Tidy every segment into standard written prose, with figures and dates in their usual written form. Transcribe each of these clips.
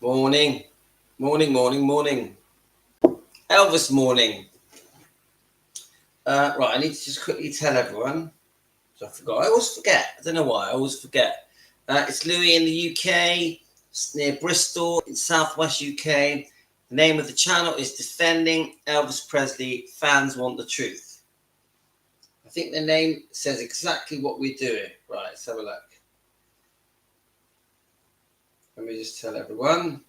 Morning, morning, morning, morning. Elvis morning. Right, I need to just quickly tell everyone. So I forgot. I always forget. I don't know why. I always forget. It's Louis in the UK. It's near Bristol in southwest UK. The name of the channel is Defending Elvis Presley. Fans Want the Truth. I think the name says exactly what we're doing. Right, let's have a look. Let me just tell everyone.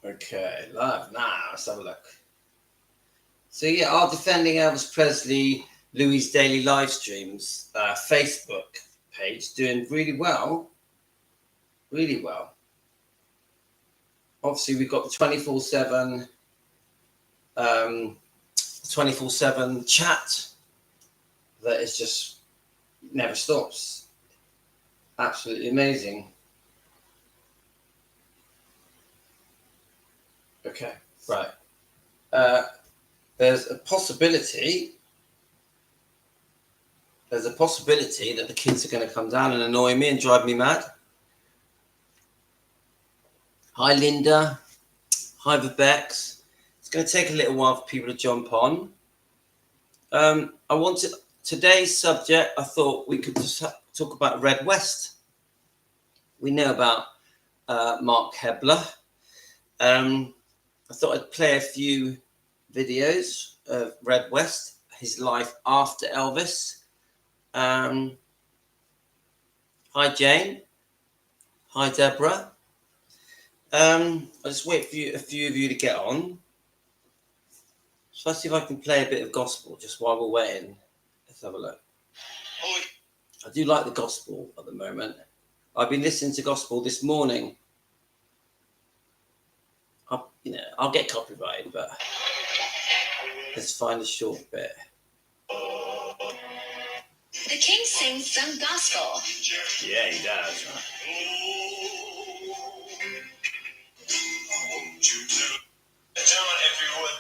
Okay, live now. Let's have a look. So yeah, our Defending Elvis Presley Louis Daily live streams Facebook page doing really well. Really well. Obviously, we've got the 24/7 chat that is just never stops. Absolutely amazing. Okay, right. There's a possibility that the kids are going to come down and annoy me and drive me mad. Hi, Linda. Hi, Bex. It's going to take a little while for people to jump on. I wanted today's subject. I thought we could just talk about Red West. We know about Mark Hebler. I thought I'd play a few videos of Red West, his life after Elvis. Hi, Jane. Hi, Deborah. I'll just wait for a few of you to get on. So let's see if I can play a bit of gospel just while we're waiting. Let's have a look. I do like the gospel at the moment. I've been listening to gospel this morning. I'll get copyrighted, but let's find a short bit. The king sings some gospel. Yeah, he does. Right. Gentlemen, if you would,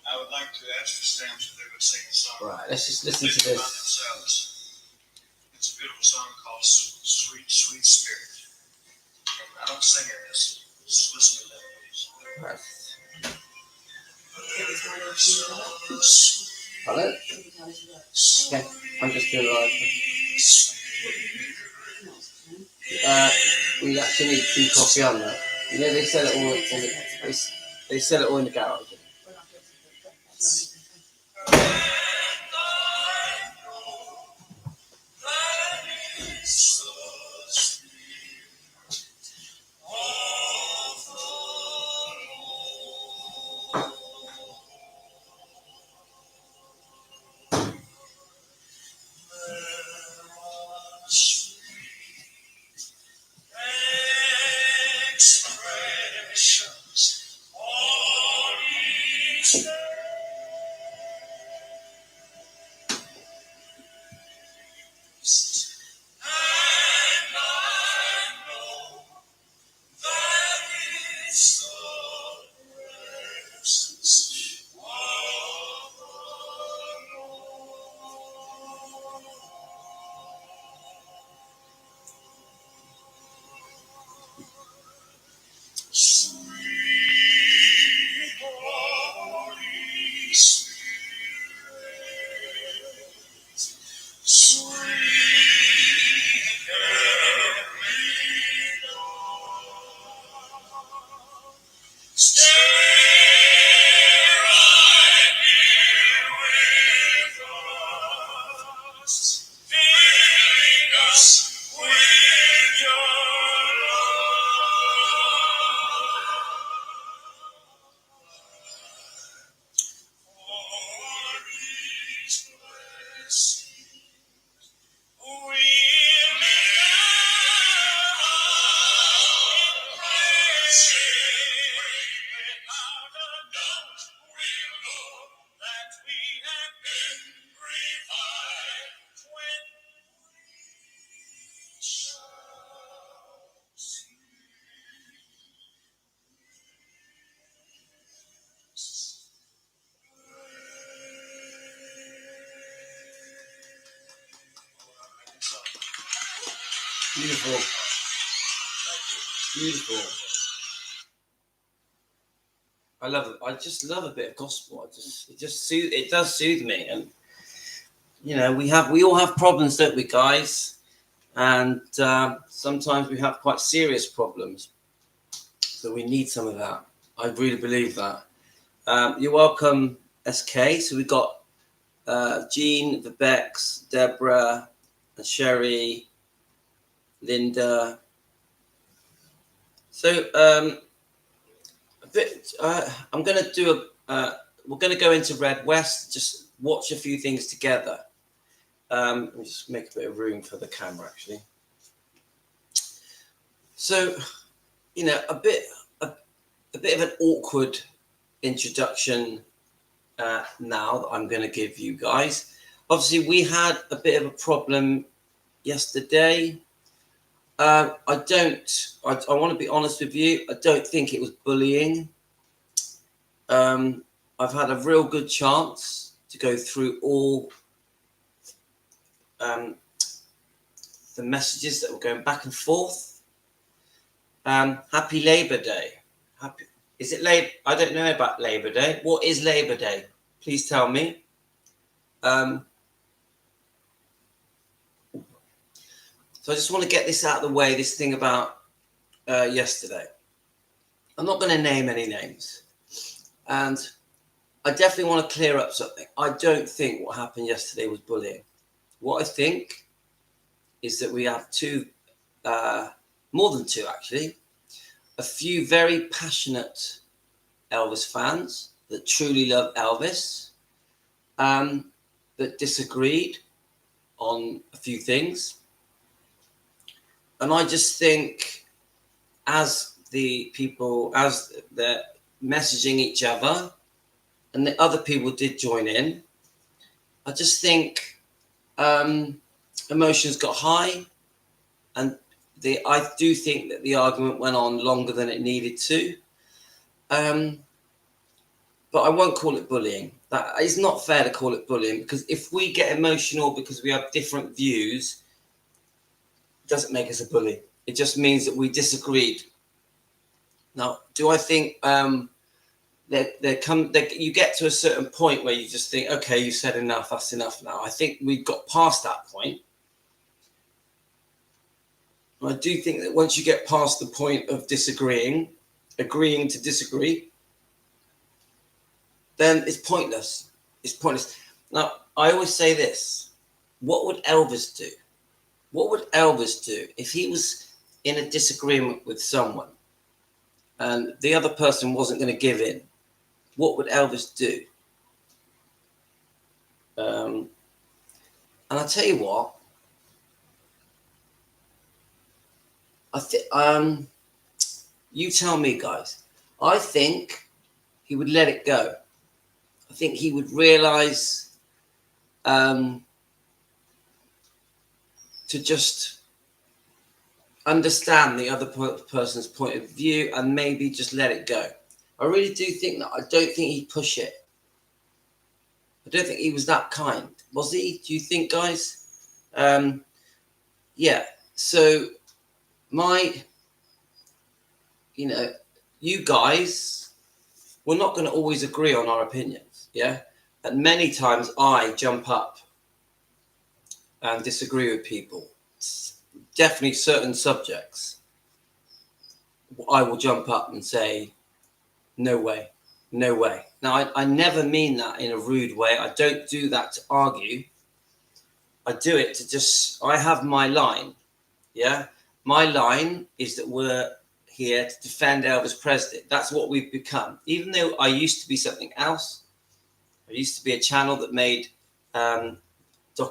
I would like to ask the stamps if they would sing a song. Right, let's just listen to this. It's a beautiful song called Sweet, Sweet Spirit. I don't sing it, just listen to that, please. Right. Hello? Okay, I'm just doing live. We actually need tea, coffee on that. You know, they sell it all they sell it all in the garage. Beautiful. Beautiful. I love it. I just love a bit of gospel. It does soothe me. And we all have problems, don't we, guys? And sometimes we have quite serious problems. So we need some of that. I really believe that. You're welcome, SK. So we've got Jean, Vibex, Deborah, and Sherry, Linda. So I'm going to do we're going to go into Red West, just watch a few things together. Let me just make a bit of room for the camera, actually. So, a bit of an awkward introduction now that I'm going to give you guys. Obviously, we had a bit of a problem yesterday. I want to be honest with you. I don't think it was bullying. I've had a real good chance to go through all the messages that were going back and forth. Happy Labor Day. Is it Labor? I don't know about Labor Day. What is Labor Day? Please tell me. So I just want to get this out of the way, this thing about yesterday. I'm not going to name any names. And I definitely want to clear up something. I don't think what happened yesterday was bullying. What I think is that we have more than two actually, a few very passionate Elvis fans that truly love Elvis, that disagreed on a few things. And I just think as they're messaging each other and the other people did join in, I just think emotions got high, and I do think that the argument went on longer than it needed to. But I won't call it bullying. That is not fair to call it bullying, because if we get emotional because we have different views, it doesn't make us a bully. It just means that we disagreed. Now, do I think you get to a certain point where you just think, okay, you said enough, that's enough now. I think we've got past that point. I do think that once you get past the point of agreeing to disagree, then it's pointless. It's pointless. Now, I always say this. What would Elvis do? What would Elvis do if he was in a disagreement with someone and the other person wasn't going to give in? What would Elvis do? And I'll tell you what. You tell me, guys. I think he would let it go. I think he would realize to just understand the other person's point of view and maybe just let it go. I really do think that. I don't think he'd push it. I don't think he was that kind. Was he? Do you think, guys? Yeah. So you guys, we're not going to always agree on our opinions. Yeah. And many times I jump up and disagree with people. Definitely certain subjects, I will jump up and say, no way, no way. Now, I never mean that in a rude way. I don't do that to argue. I do it to I have my line. Yeah. My line is that we're here to defend Elvis Presley. That's what we've become. Even though I used to be something else, I used to be a channel that made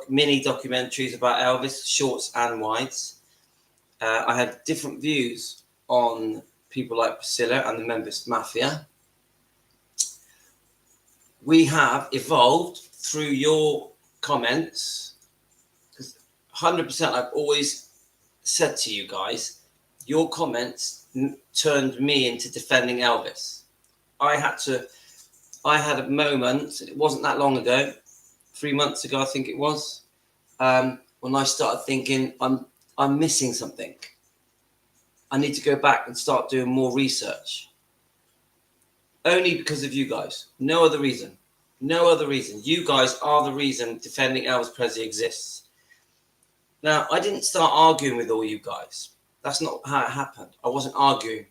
mini documentaries about Elvis, shorts and wides. I had different views on people like Priscilla and the Memphis Mafia. We have evolved through your comments, because 100% I've always said to you guys, your comments turned me into defending Elvis. I had a moment, it wasn't that long ago, 3 months ago, I think it was, when I started thinking, I'm missing something. I need to go back and start doing more research. Only because of you guys. No other reason. No other reason. You guys are the reason Defending Elvis Presley exists. Now, I didn't start arguing with all you guys. That's not how it happened. I wasn't arguing.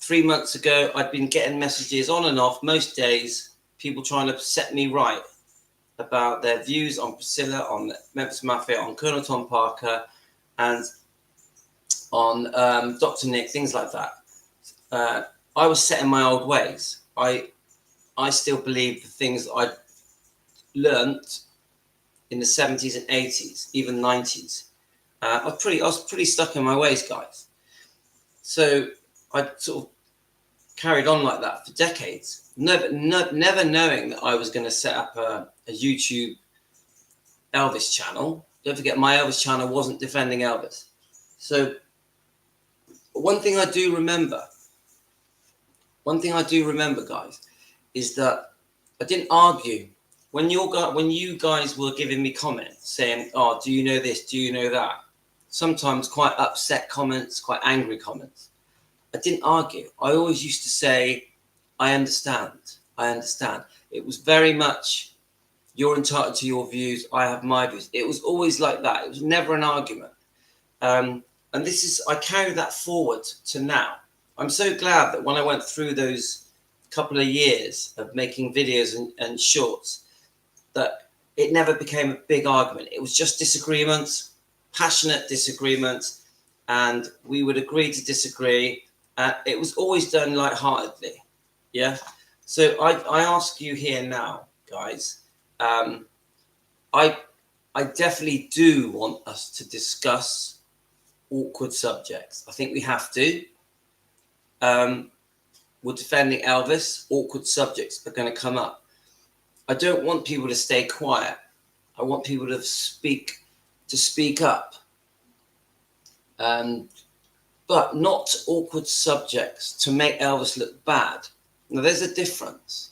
3 months ago, I'd been getting messages on and off most days, people trying to set me right about their views on Priscilla, on the Memphis Mafia, on Colonel Tom Parker, and on Dr. Nick, things like that. I was set in my old ways. I still believe the things I learnt in the 70s and 80s, even 90s. I was pretty stuck in my ways, guys. So I sort of carried on like that for decades, never knowing that I was going to set up a YouTube Elvis channel. Don't forget, my Elvis channel wasn't Defending Elvis. So one thing I do remember, guys, is that I didn't argue. When you guys were giving me comments saying, "Oh, do you know this? Do you know that?" Sometimes quite upset comments, quite angry comments. I didn't argue. I always used to say, "I understand. I understand." It was very much, you're entitled to your views. I have my views. It was always like that. It was never an argument. And I carry that forward to now. I'm so glad that when I went through those couple of years of making videos and shorts, that it never became a big argument. It was just disagreements, passionate disagreements, and we would agree to disagree. It was always done lightheartedly. Yeah. So I ask you here now, guys. I definitely do want us to discuss awkward subjects. I think we have to. We're defending Elvis. Awkward subjects are going to come up. I don't want people to stay quiet. I want people to speak up. But not awkward subjects to make Elvis look bad. Now, there's a difference.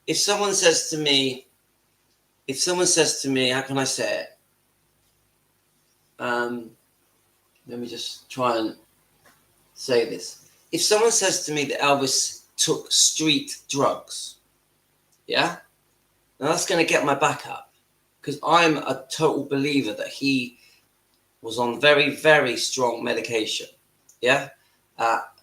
If someone says to me, how can I say it? Let me just try and say this. If someone says to me that Elvis took street drugs, yeah, now that's going to get my back up, because I'm a total believer that he was on very, very strong medication. Yeah.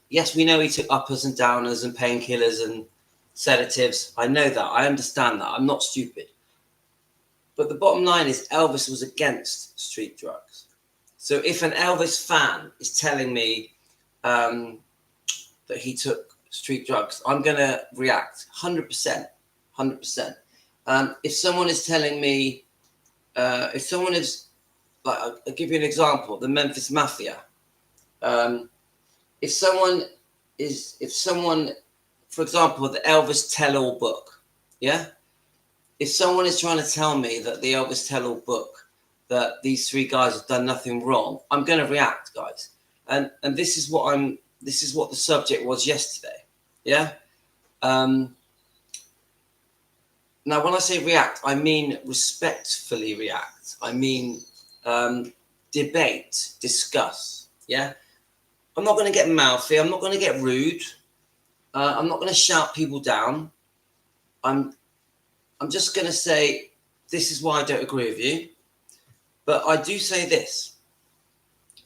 Yes, we know he took uppers and downers and painkillers and sedatives. I know that. I understand that. I'm not stupid. But the bottom line is Elvis was against street drugs. So if an Elvis fan is telling me that he took street drugs, I'm going to react 100%. 100%. If someone is telling me, if someone is, like, I'll give you an example, the Memphis Mafia. If someone, for example, the Elvis Tell-All book, yeah? If someone is trying to tell me that the Elvis Tell-All book, that these three guys have done nothing wrong, I'm going to react, guys. And this is what the subject was yesterday, yeah? Now, when I say react, I mean respectfully react. I mean debate, discuss, yeah? I'm not going to get mouthy. I'm not going to get rude. I'm not going to shout people down. I'm just going to say, this is why I don't agree with you. But I do say this.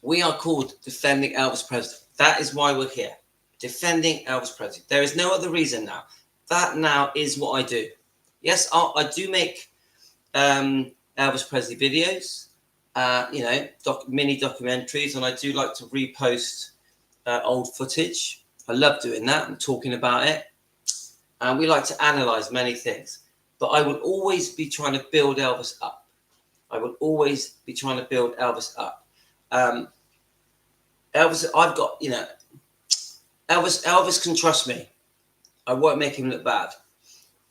We are called Defending Elvis Presley. That is why we're here. Defending Elvis Presley. There is no other reason now. That now is what I do. Yes, I do make Elvis Presley videos, mini documentaries, and I do like to repost old footage. I love doing that and talking about it. And we like to analyze many things. But I will always be trying to build Elvis up. Elvis, I've got, Elvis can trust me. I won't make him look bad.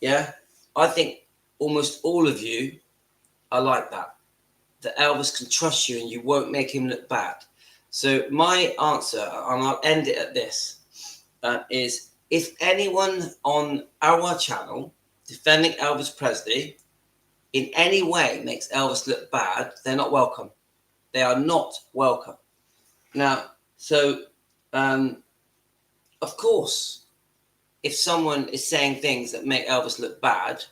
Yeah? I think almost all of you are like that. That Elvis can trust you and you won't make him look bad. So my answer, and I'll end it at this, is if anyone on our channel defending Elvis Presley in any way makes Elvis look bad, they're not welcome. They are not welcome. Now, So, of course, if someone is saying things that make Elvis look bad,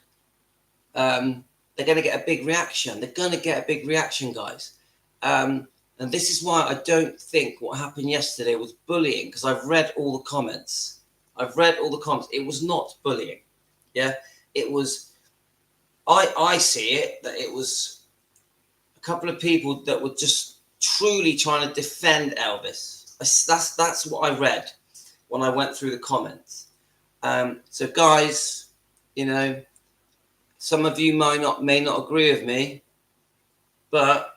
they're going to get a big reaction. They're going to get a big reaction, guys. And this is why I don't think what happened yesterday was bullying, because I've read all the comments. It was not bullying. Yeah, it was. I see it that it was a couple of people that were just truly trying to defend Elvis. That's what I read when I went through the comments. So, guys, you know, some of you may not agree with me, but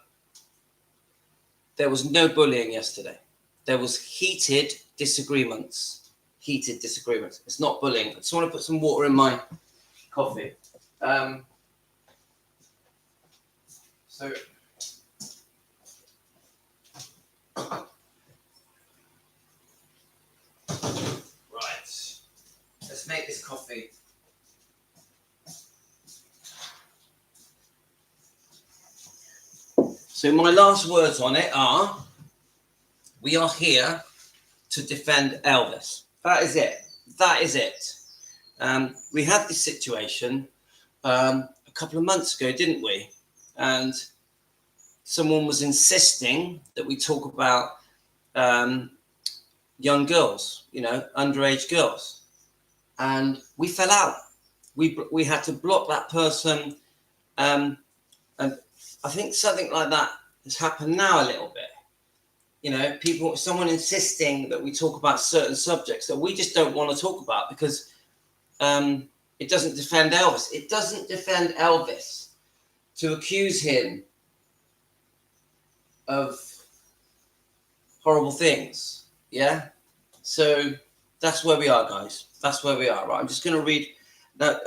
there was no bullying yesterday. There was heated disagreements. It's not bullying. I just want to put some water in my coffee. So right, let's make this coffee. So my last words on it are, we are here to defend Elvis. That is it. We had this situation a couple of months ago, didn't we? And someone was insisting that we talk about young girls, you know, underage girls. And we fell out. We had to block that person. And I think something like that has happened now a little bit. You know, someone insisting that we talk about certain subjects that we just don't want to talk about because it doesn't defend Elvis. It doesn't defend Elvis to accuse him of horrible things. Yeah. So that's where we are, guys. That's where we are. Right. I'm just going to read that.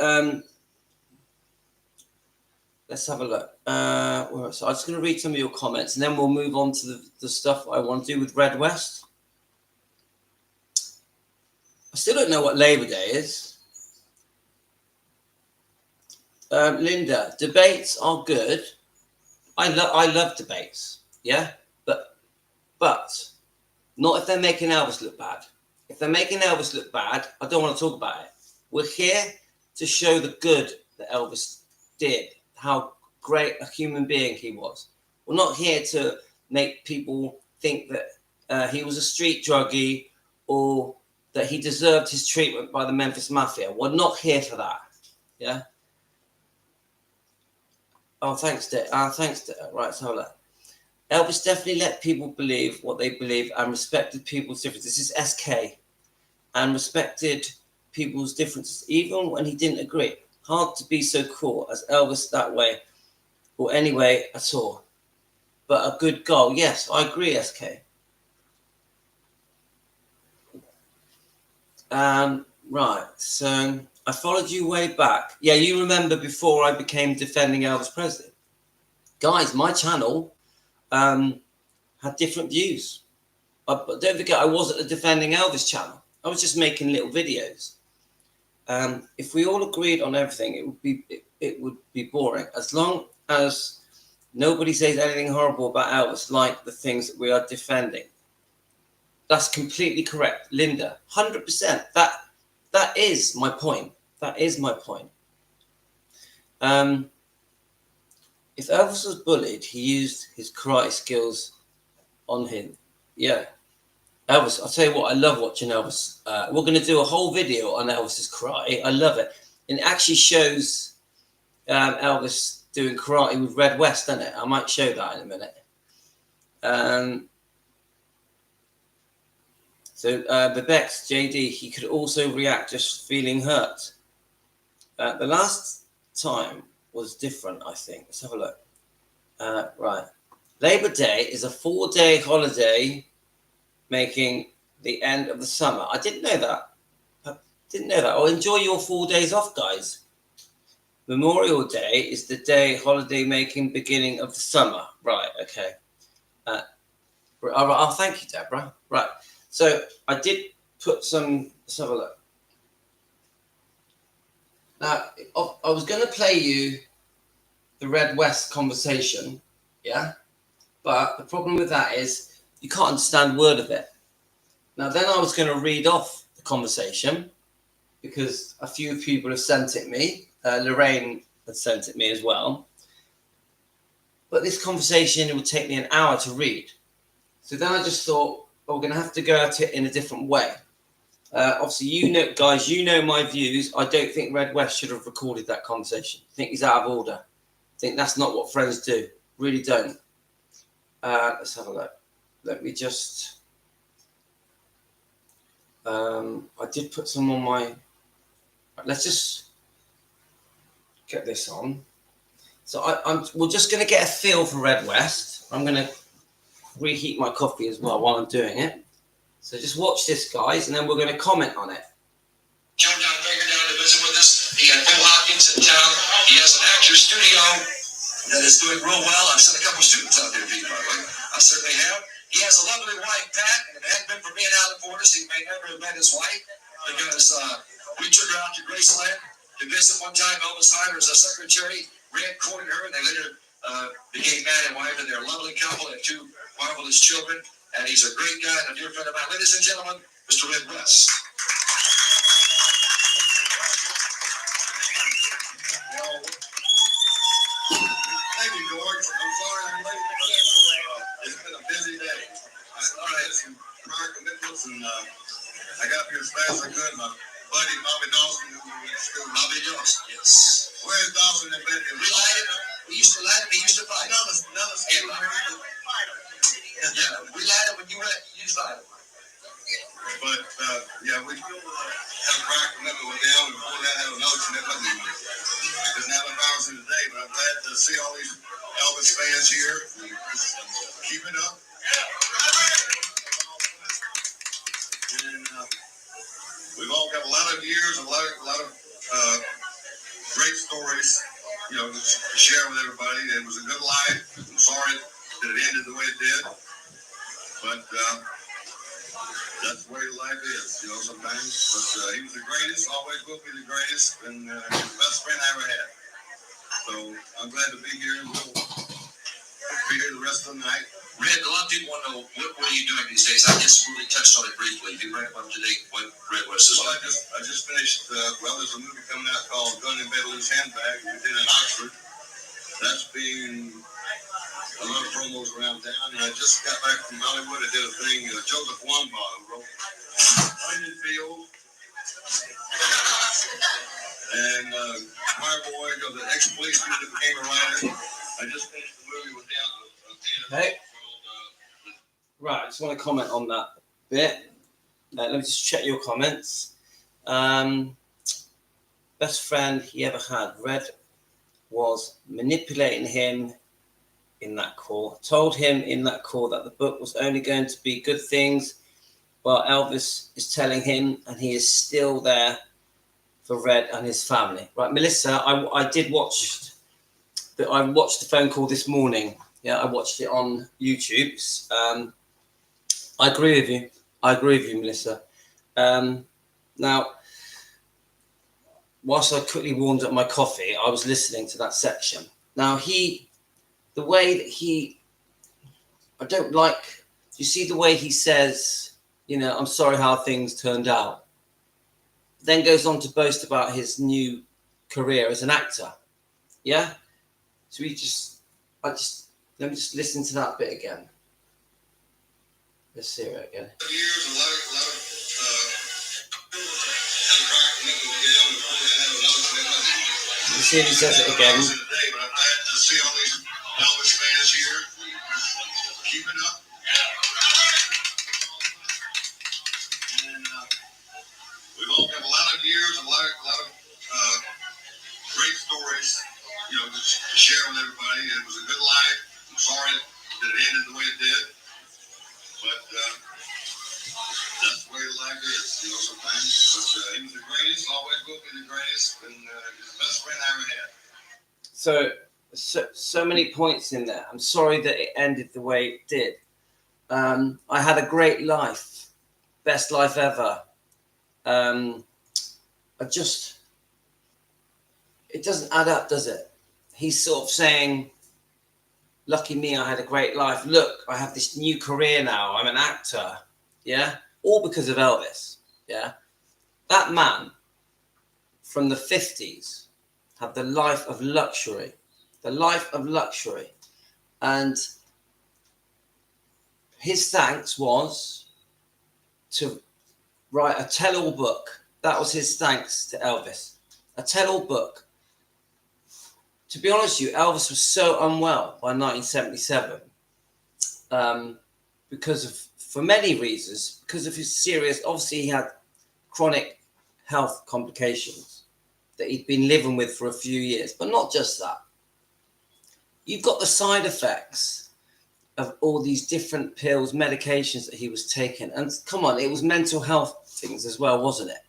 Let's have a look. So I'm just going to read some of your comments and then we'll move on to the stuff I want to do with Red West. I still don't know what Labor Day is. Linda, debates are good. I love debates. Yeah, but not if they're making Elvis look bad. If they're making Elvis look bad, I don't want to talk about it. We're here to show the good that Elvis did, how great a human being he was. We're not here to make people think that he was a street druggie or that he deserved his treatment by the Memphis Mafia. We're not here for that. Yeah. Oh, thanks, Dick. Thanks, Dick. Right, so hold on. Elvis definitely let people believe what they believe and respected people's differences. This is SK. And respected people's differences, even when he didn't agree. Hard to be so cool as Elvis that way, or anyway at all. But a good goal. Yes, I agree, SK. Right, so I followed you way back. Yeah, you remember before I became Defending Elvis Presley. Guys, my channel had different views. But don't forget, I wasn't a Defending Elvis channel. I was just making little videos. If we all agreed on everything, it would be boring. As long as nobody says anything horrible about Elvis, like the things that we are defending. That's completely correct, Linda. 100%. That is my point. That is my point. If Elvis was bullied, he used his karate skills on him. Yeah. Elvis, I'll tell you what, I love watching Elvis. We're going to do a whole video on Elvis's karate. I love it. And it actually shows Elvis doing karate with Red West, doesn't it? I might show that in a minute. So Bebex, JD, he could also react just feeling hurt. The last time was different, I think. Let's have a look. Right. Labor Day is a 4-day holiday making the end of the summer. I didn't know that. Oh, enjoy your 4 days off, guys. Memorial Day is the day holiday making beginning of the summer. Right, okay. Oh, thank you, Deborah. Right. So I did put some, let's have a look. Now, I was going to play you the Red West conversation, yeah? But the problem with that is you can't understand a word of it. Now, then I was going to read off the conversation because a few people have sent it me. Lorraine had sent it me as well. But this conversation, it would take me an hour to read. So then I just thought, we're going to have to go at it in a different way. Obviously, you know, guys, you know my views. I don't think Red West should have recorded that conversation. I think he's out of order. I think that's not what friends do. Really don't. Let's have a look. Let me just... I did put some on my... Let's just get this on. So we're just going to get a feel for Red West. I'm going to reheat my coffee as well while I'm doing it. So just watch this, guys, and then we're going to comment on it. Joe Don Baker down to visit with us. He had Bill Hopkins in town. He has an actor's studio that is doing real well. I've sent a couple students out there to meet, by the way. I certainly have. He has a lovely wife, Pat, and if it hadn't been for being out in Florida, he may never have met his wife because we took her out to Graceland to visit one time. Elvis hired her as a secretary. Red courted her, and they later became man and wife, and they're a lovely couple and two marvelous children. And he's a great guy and a dear friend of mine. Ladies and gentlemen, Mr. Red West. Thank you, George. I'm sorry I'm late. It's been a busy day. I had some prior commitments, and I got here as fast as I could. My buddy, Bobby Dawson, who went to school. Bobby Dawson, yes. Where's Dawson in Memphis? We lied him. We used to lie him. He used to fight. Another school. Yeah, we lied him when you lied him. But, yeah, we had a prior commitment with them, and before that, had another commitment. Didn't have enough hours in the day, but I'm glad to see all these Elvis fans here. Keep it up. And we've all got a lot of years, a lot of great stories, you know, to share with everybody. It was a good life. I'm sorry that it ended the way it did, but that's the way life is, you know, sometimes. But he was the greatest, always will be the greatest, and the best friend I ever had. So I'm glad to be here, and we'll be here the rest of the night. Red, a lot of people want to know, what are you doing these days? I just really touched on it briefly. If you bring up to date what Red West is Well, like. I just finished, there's a movie coming out called Gun and Bed Loose Handbag. We did it in Oxford. That's being a lot of promos around town. And I just got back from Hollywood. I did a thing, Joseph Wambaugh, who wrote Onion Field. And Choir Boy, the ex-police student that became a writer. I just finished the movie with him. Okay. Right, I just want to comment on that bit. Let me just check your comments. Best friend he ever had. Red was manipulating him in that call. Told him in that call that the book was only going to be good things, while Elvis is telling him, and he is still there for Red and his family. Right, Melissa, I did watch. I watched the phone call this morning. Yeah, I watched it on YouTube. I agree with you. Melissa. Now, whilst I quickly warmed up my coffee, I was listening to that section. Now, the way that I don't like, you see the way he says, you know, I'm sorry how things turned out. Then goes on to boast about his new career as an actor. Yeah? So let me just listen to that bit again. Let's hear it again. Years, a lot of You see, he says it again. but I'm glad to see all these Elvis fans here. Keep it up. And we've all got a lot of years, a lot of great stories, you know, to share with everybody. It was a good life. I'm sorry that it ended the way it did, but that's the way life is, you know, sometimes. But he was the greatest, always will be the greatest, and he's the best friend I ever had. So many points in there. I'm sorry that it ended the way it did. I had a great life, best life ever. It doesn't add up, does it? He's sort of saying, lucky me, I had a great life. Look, I have this new career now. I'm an actor. Yeah. all because of Elvis. Yeah, that man from the 50s had the life of luxury, and his thanks was to write a tell-all book. That was his thanks to Elvis, a tell-all book. To be honest with you, Elvis was so unwell by 1977 because of, for many reasons, because of his serious, obviously he had chronic health complications that he'd been living with for a few years, but not just that. You've got the side effects of all these different pills, medications that he was taking. And come on, it was mental health things as well, wasn't it?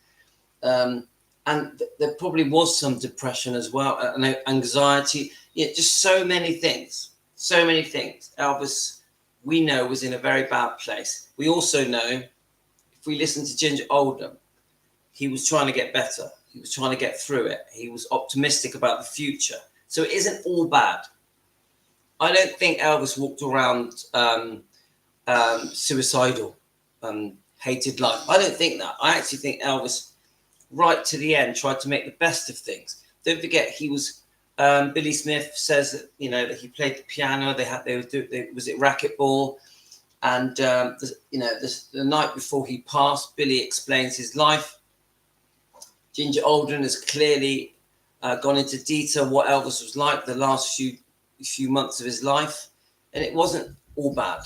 And there probably was some depression as well, and anxiety. Yeah, just so many things. Elvis, we know, was in a very bad place. We also know, if we listen to Ginger Oldham, he was trying to get better. He was trying to get through it. He was optimistic about the future. So it isn't all bad. I don't think Elvis walked around suicidal, hated life. I don't think that. I actually think Elvis, right to the end, tried to make the best of things. Don't forget, he was. Billy Smith says that that he played the piano. Was it racquetball, and the night before he passed, Billy explains his life. Ginger Oldham has clearly gone into detail what Elvis was like the last few months of his life, and it wasn't all bad.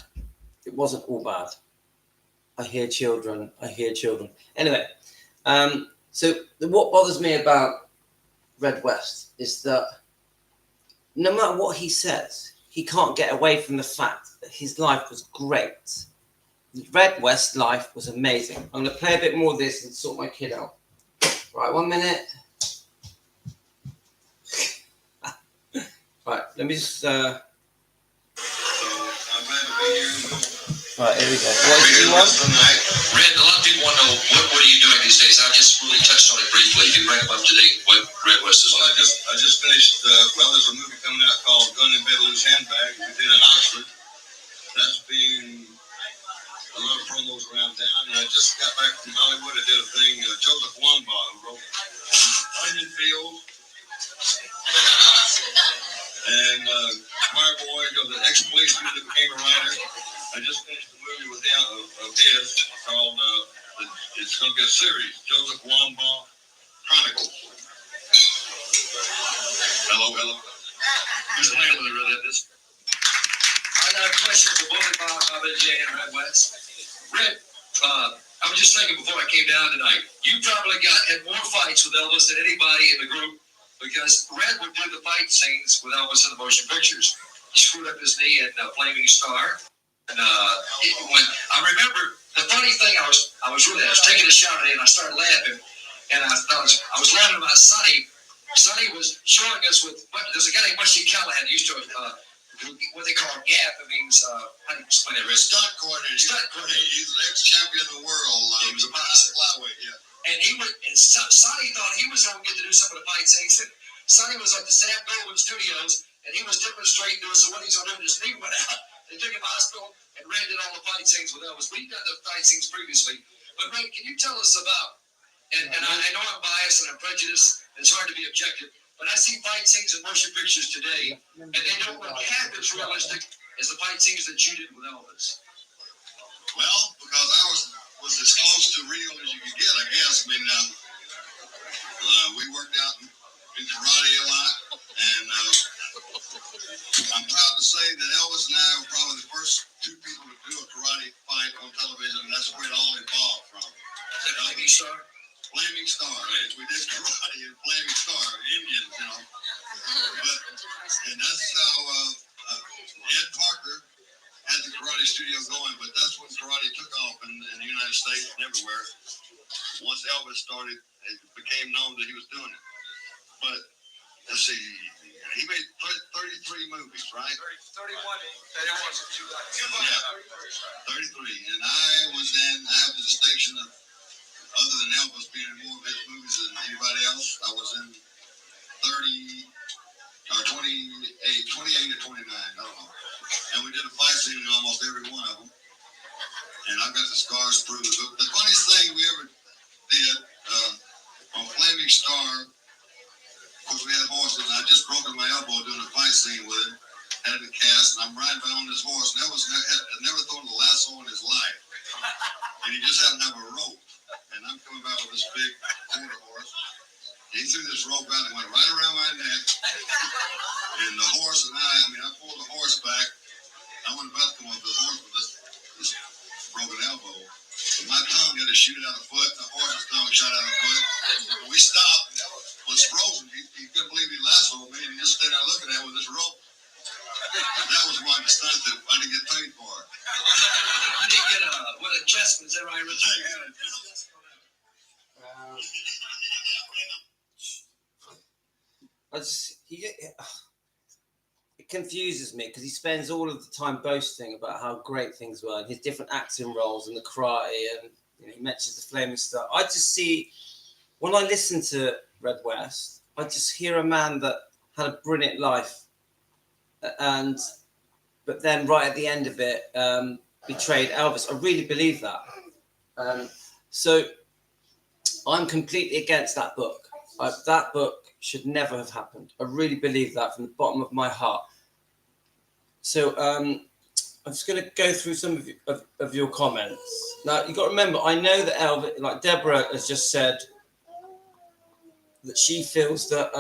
I hear children. Anyway, so what bothers me about Red West is that no matter what he says, he can't get away from the fact that his life was great. Red West life was amazing. I'm going to play a bit more of this and sort my kid out. Right, 1 minute. Right, let me just. Right, here we go. What do you want? Red, a lot of people want to know what are you doing these days. I just really touched on it briefly. You bring up to date what Red West is Well, like. I just finished. There's a movie coming out called Gun and Bed Loose Handbag. We did in Oxford. That's been a lot of promos around town, and I just got back from Hollywood. I did a thing. Joseph Wambaugh, who wrote Onion Field, and Choir Boy, the ex-policeman that became a writer. I just finished a movie with him of his called. It's going to be a series, Joseph Wambaugh Chronicles. Hello. Who's the name of this? I got a question for both of Bob and Jay and Red West. Red, I was just thinking before I came down tonight, you probably had more fights with Elvis than anybody in the group, because Red would do the fight scenes with Elvis in the motion pictures. He screwed up his knee in Flaming Star. And when I remember, the funny thing, I was taking a shower today and I started laughing, and I was laughing about Sonny. Sonny was showing us there's a guy named Mushy Callahan used to what they call gap. It means how do you explain it? Stunt coordinator. He's the ex-champion of the world. He was a boxer. Flyweight, yeah. And Sonny thought he was going to get to do some of the fight scenes. Sonny was at the Sam Goldwyn Studios, and he was demonstrating to us what he's going to do. His knee went out. They took him to the hospital, and Ray did all the fight scenes with Elvis. We've done the fight scenes previously. But Ray, can you tell us about, and I know I'm biased and I'm prejudiced, and it's hard to be objective, but I see fight scenes in motion pictures today, and they don't look half as realistic as the fight scenes that you did with Elvis. Well, because I was as close to real as you could get, I guess. I mean, we worked out in karate a lot, and I'm proud to say that Elvis and I were probably the first two people to do a karate fight on television, and that's where it all evolved from. Flaming Star? Flaming Star. Right? We did karate in Flaming Star, Indians, and that's how Ed Parker had the karate studio going, but that's when karate took off in the United States and everywhere. Once Elvis started, it became known that he was doing it. But let's see, he made 33 movies, right? 31. That it was. Yeah, 33. And I have the distinction of, other than Elvis being in more of his movies than anybody else, I was in 28 or 29, I don't know. And we did a fight scene in almost every one of them. and I've got the scars through the funniest thing we ever did on Flaming Star. Of course, we had horses, and I just broken my elbow doing a fight scene with him. Had it cast, and I'm riding by on this horse, and had never thrown a lasso in his life. And he just happened to have a rope. And I'm coming back with this big quarter horse. He threw this rope out and went right around my neck. And the horse and I pulled the horse back. I wasn't about to come up with the horse with this broken elbow. But my tongue had to shoot out a foot, the horse's tongue shot out a foot. We stopped. It was frozen. He couldn't believe he lassoed me, and he just stayed there looking at it with this rope. And that was one stunt that I didn't get paid for. You didn't get what adjustments that I retired. It confuses me because he spends all of the time boasting about how great things were and his different acting roles and the karate, and he mentions the Flaming Star. I just see, when I listen to Red West, I just hear a man that had a brilliant life, but then right at the end of it, betrayed Elvis. I really believe that. So I'm completely against that book. That book should never have happened. I really believe that from the bottom of my heart. So I'm just going to go through some of your comments. Now, you've got to remember, I know that Elvis, like Deborah has just said, that she feels that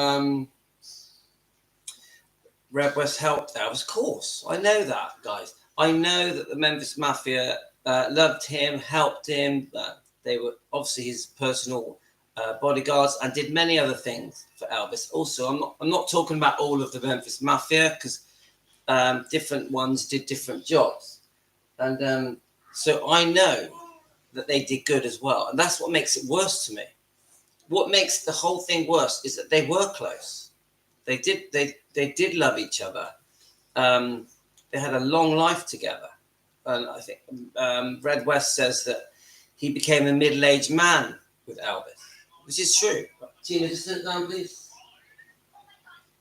Red West helped Elvis. Of course, I know that, guys. I know that the Memphis Mafia loved him, helped him. They were obviously his personal bodyguards and did many other things for Elvis. Also, I'm not talking about all of the Memphis Mafia because different ones did different jobs. And so I know that they did good as well. And that's what makes it worse to me. What makes the whole thing worse is that they were close. They did love each other. They had a long life together. And I think Red West says that he became a middle-aged man with Elvis, which is true. Tina, just sit down, please.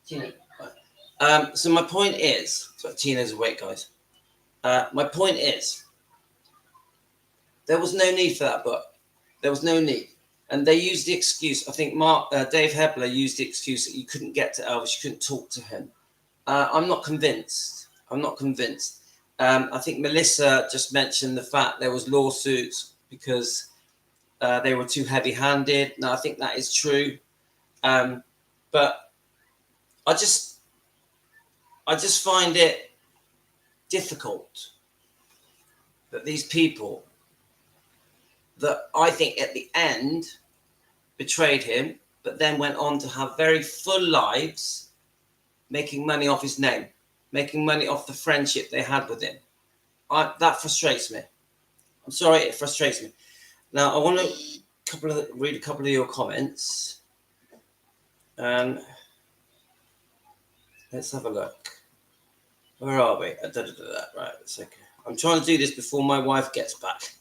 Tina. So my point is, Tina's awake, guys. My point is, there was no need for that book. There was no need. And they used the excuse, I think Dave Hebler used the excuse that you couldn't get to Elvis, you couldn't talk to him. I'm not convinced. I think Melissa just mentioned the fact there was lawsuits because they were too heavy-handed. Now, I think that is true. But I just find it difficult that these people that I think at the end betrayed him, but then went on to have very full lives, making money off his name, making money off the friendship they had with him. That frustrates me. I'm sorry, it frustrates me. Now, I want to read a couple of your comments. Let's have a look. Where are we? Right, it's okay. I'm trying to do this before my wife gets back.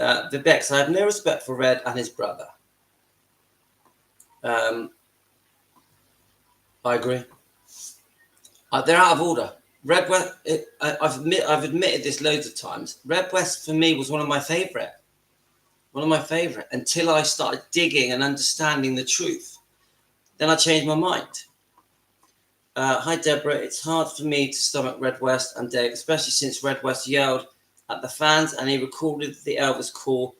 Vivek, I have no respect for Red and his brother. I agree. They're out of order. Red West, I've admitted this loads of times. Red West for me was one of my favorite until I started digging and understanding the truth. Then I changed my mind. Hi, Deborah. It's hard for me to stomach Red West and Dave, especially since Red West yelled at the fans and he recorded the Elvis call.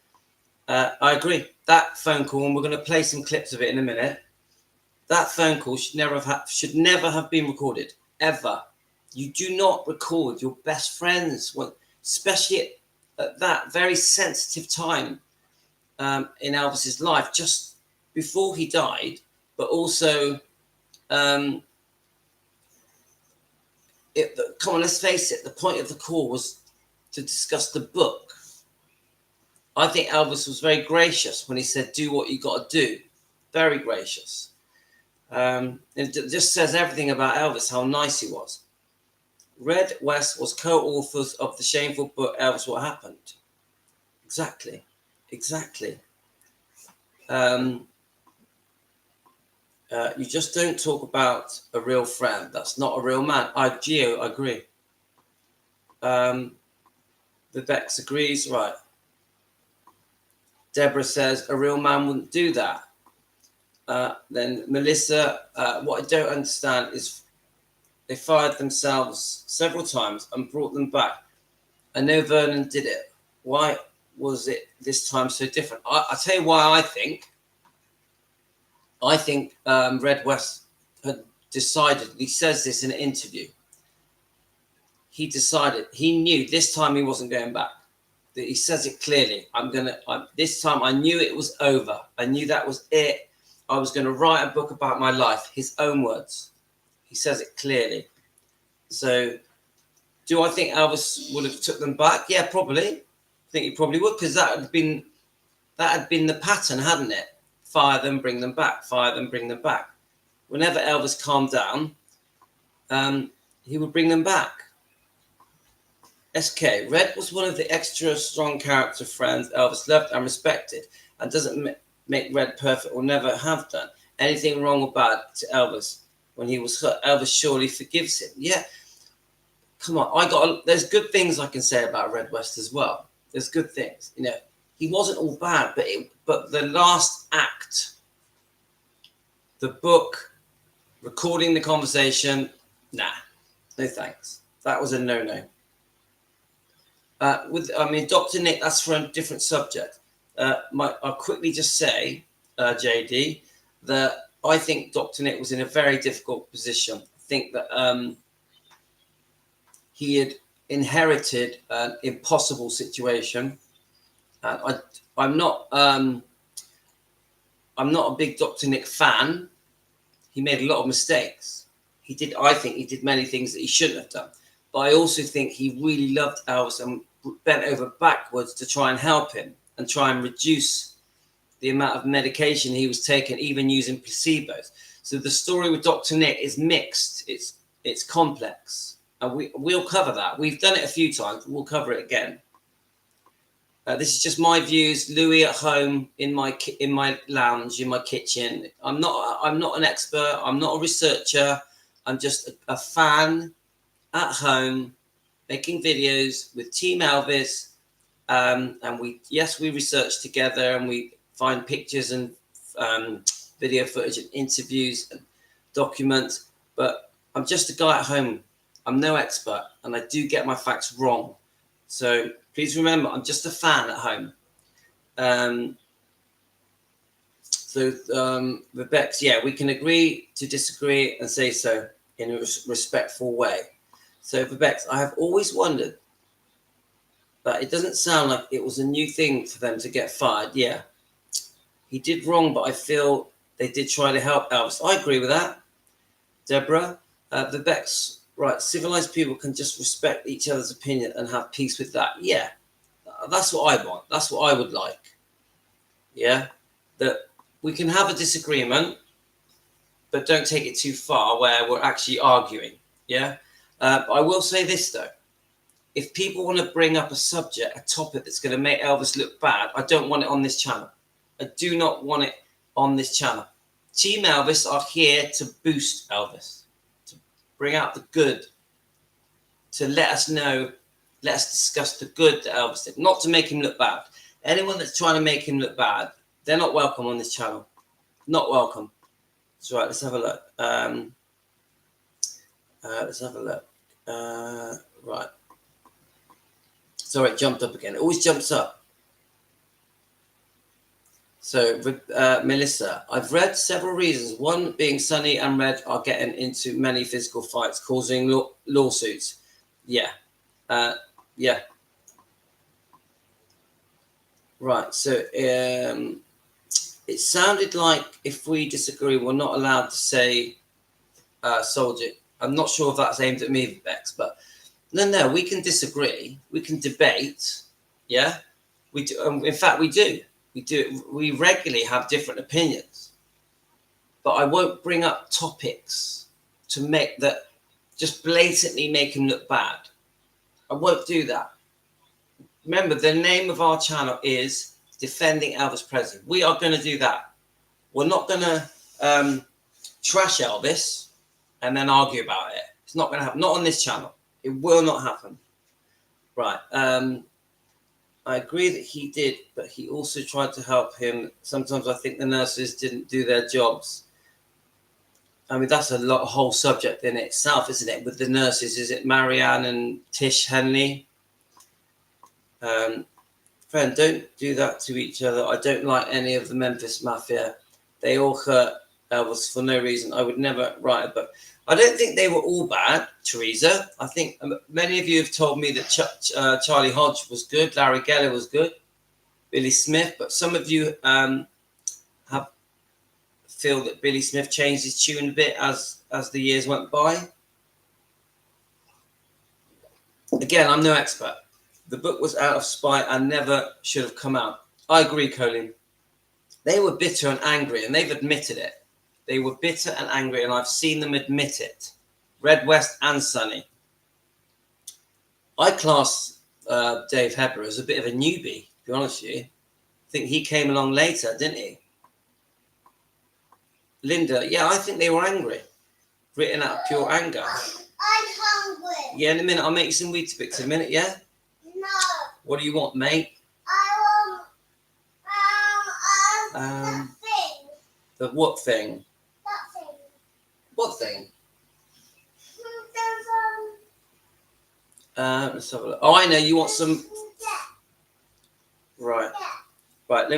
I agree. That phone call, and we're going to play some clips of it in a minute. That phone call should never have been recorded, ever. You do not record your best friends, especially at that very sensitive time in Elvis's life, just before he died, but also, come on, let's face it, the point of the call was to discuss the book. I think Elvis was very gracious when he said, do what you got to do. Very gracious. It just says everything about Elvis, how nice he was. Red West was co-authors of the shameful book, Elvis, What Happened? Exactly. You just don't talk about a real friend. That's not a real man. Gio, I agree. The Bex agrees. Right. Deborah says a real man wouldn't do that. Then Melissa, what I don't understand is they fired themselves several times and brought them back. I know Vernon did it. Why was it this time so different? I'll tell you why I think. I think Red West had decided, he says this in an interview, he decided, he knew this time he wasn't going back. He says it clearly. This time I knew it was over. I knew that was it. I was going to write a book about my life, his own words. He says it clearly. So do I think Elvis would have took them back? Yeah, probably. I think he probably would, because that had been the pattern, hadn't it? Fire them, bring them back. Fire them, bring them back. Whenever Elvis calmed down, he would bring them back. SK, Red was one of the extra strong character friends Elvis loved and respected, and doesn't make Red perfect or never have done anything wrong or bad to Elvis. When he was hurt, Elvis surely forgives him. Yeah, come on. There's good things I can say about Red West as well. There's good things. You know, he wasn't all bad, but the last act, the book, recording the conversation, nah, no thanks. That was a no-no. Dr. Nick, that's for a different subject. I'll quickly just say, JD, that I think Dr. Nick was in a very difficult position. I think that he had inherited an impossible situation. I'm not a big Dr. Nick fan. He made a lot of mistakes. I think he did many things that he shouldn't have done. But I also think he really loved Elvis and bent over backwards to try and help him and try and reduce the amount of medication he was taking, even using placebos. So the story with Dr. Nick is mixed. It's complex. And we'll cover that. We've done it a few times. We'll cover it again. This is just my views. Louis at home in my lounge, in my kitchen. I'm not an expert. I'm not a researcher. I'm just a fan at home making videos with Team Elvis. And we research together and we find pictures and video footage and interviews and documents. But I'm just a guy at home. I'm no expert and I do get my facts wrong. So please remember, I'm just a fan at home. Rebecca, yeah, we can agree to disagree and say so in a respectful way. So Rebecca, I have always wondered, but it doesn't sound like it was a new thing for them to get fired. Yeah, he did wrong, but I feel they did try to help Elvis. I agree with that. Deborah, Rebecca's right. Civilized people can just respect each other's opinion and have peace with that. Yeah, that's what I want. That's what I would like. Yeah, that we can have a disagreement, but don't take it too far where we're actually arguing. Yeah, I will say this though. If people want to bring up a topic that's going to make Elvis look bad, I don't want it on this channel. I do not want it on this channel. Team Elvis are here to boost Elvis, to bring out the good, to let us discuss the good that Elvis did, not to make him look bad. Anyone that's trying to make him look bad, they're not welcome on this channel. Not welcome. That's right, let's have a look. Let's have a look. Right. Sorry, it jumped up again. It always jumps up. So, Melissa, I've read several reasons. One being Sonny and Red are getting into many physical fights, causing lawsuits. Yeah. Yeah. Right. So, it sounded like if we disagree, we're not allowed to say soldier. I'm not sure if that's aimed at me, Bex, but no, we can disagree. We can debate. Yeah. We do. In fact, we do. We regularly have different opinions, but I won't bring up topics to make that just blatantly make him look bad. I won't do that. Remember, the name of our channel is Defending Elvis Presley. We are going to do that. We're not going to trash Elvis and then argue about it. It's not going to happen. Not on this channel. It will not happen. Right. I agree that he did, but he also tried to help him. Sometimes I think the nurses didn't do their jobs. I mean, that's a whole subject in itself, isn't it? With the nurses, is it Marianne and Tish Henley? Friend, don't do that to each other. I don't like any of the Memphis Mafia. They all hurt Elvis for no reason. I would never write a book. I don't think they were all bad, Teresa. I think many of you have told me that Charlie Hodge was good, Larry Geller was good, Billy Smith, but some of you feel that Billy Smith changed his tune a bit as the years went by. Again, I'm no expert. The book was out of spite and never should have come out. I agree, Colin. They were bitter and angry, and they've admitted it. They were bitter and angry, and I've seen them admit it. Red West and Sonny. I class Dave Hebber as a bit of a newbie, to be honest with you. I think he came along later, didn't he? Linda, yeah, I think they were angry. Written out of pure anger. I'm hungry. Yeah, in a minute. I'll make you some Weetabix in a minute, yeah? No. What do you want, mate? I want the thing. The what thing? That thing. What thing? There's Let's have a look. Oh, I know. You want some... Yeah. Right. Right,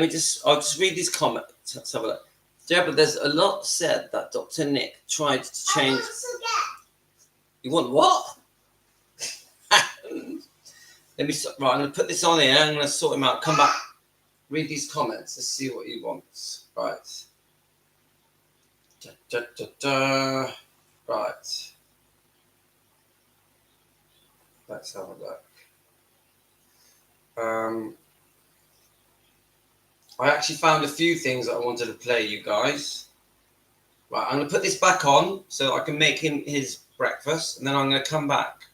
I'll just read these comments. Let's have a look. Deborah, there's a lot said that Dr. Nick tried to change... I want spaghetti. You want what? Let me... Right, I'm going to put this on here. I'm going to sort him out. Come back. Read these comments. Let's see what he wants. Right. Right. Let's have a look. I actually found a few things that I wanted to play you guys. Right, I'm going to put this back on so I can make him his breakfast, and then I'm going to come back.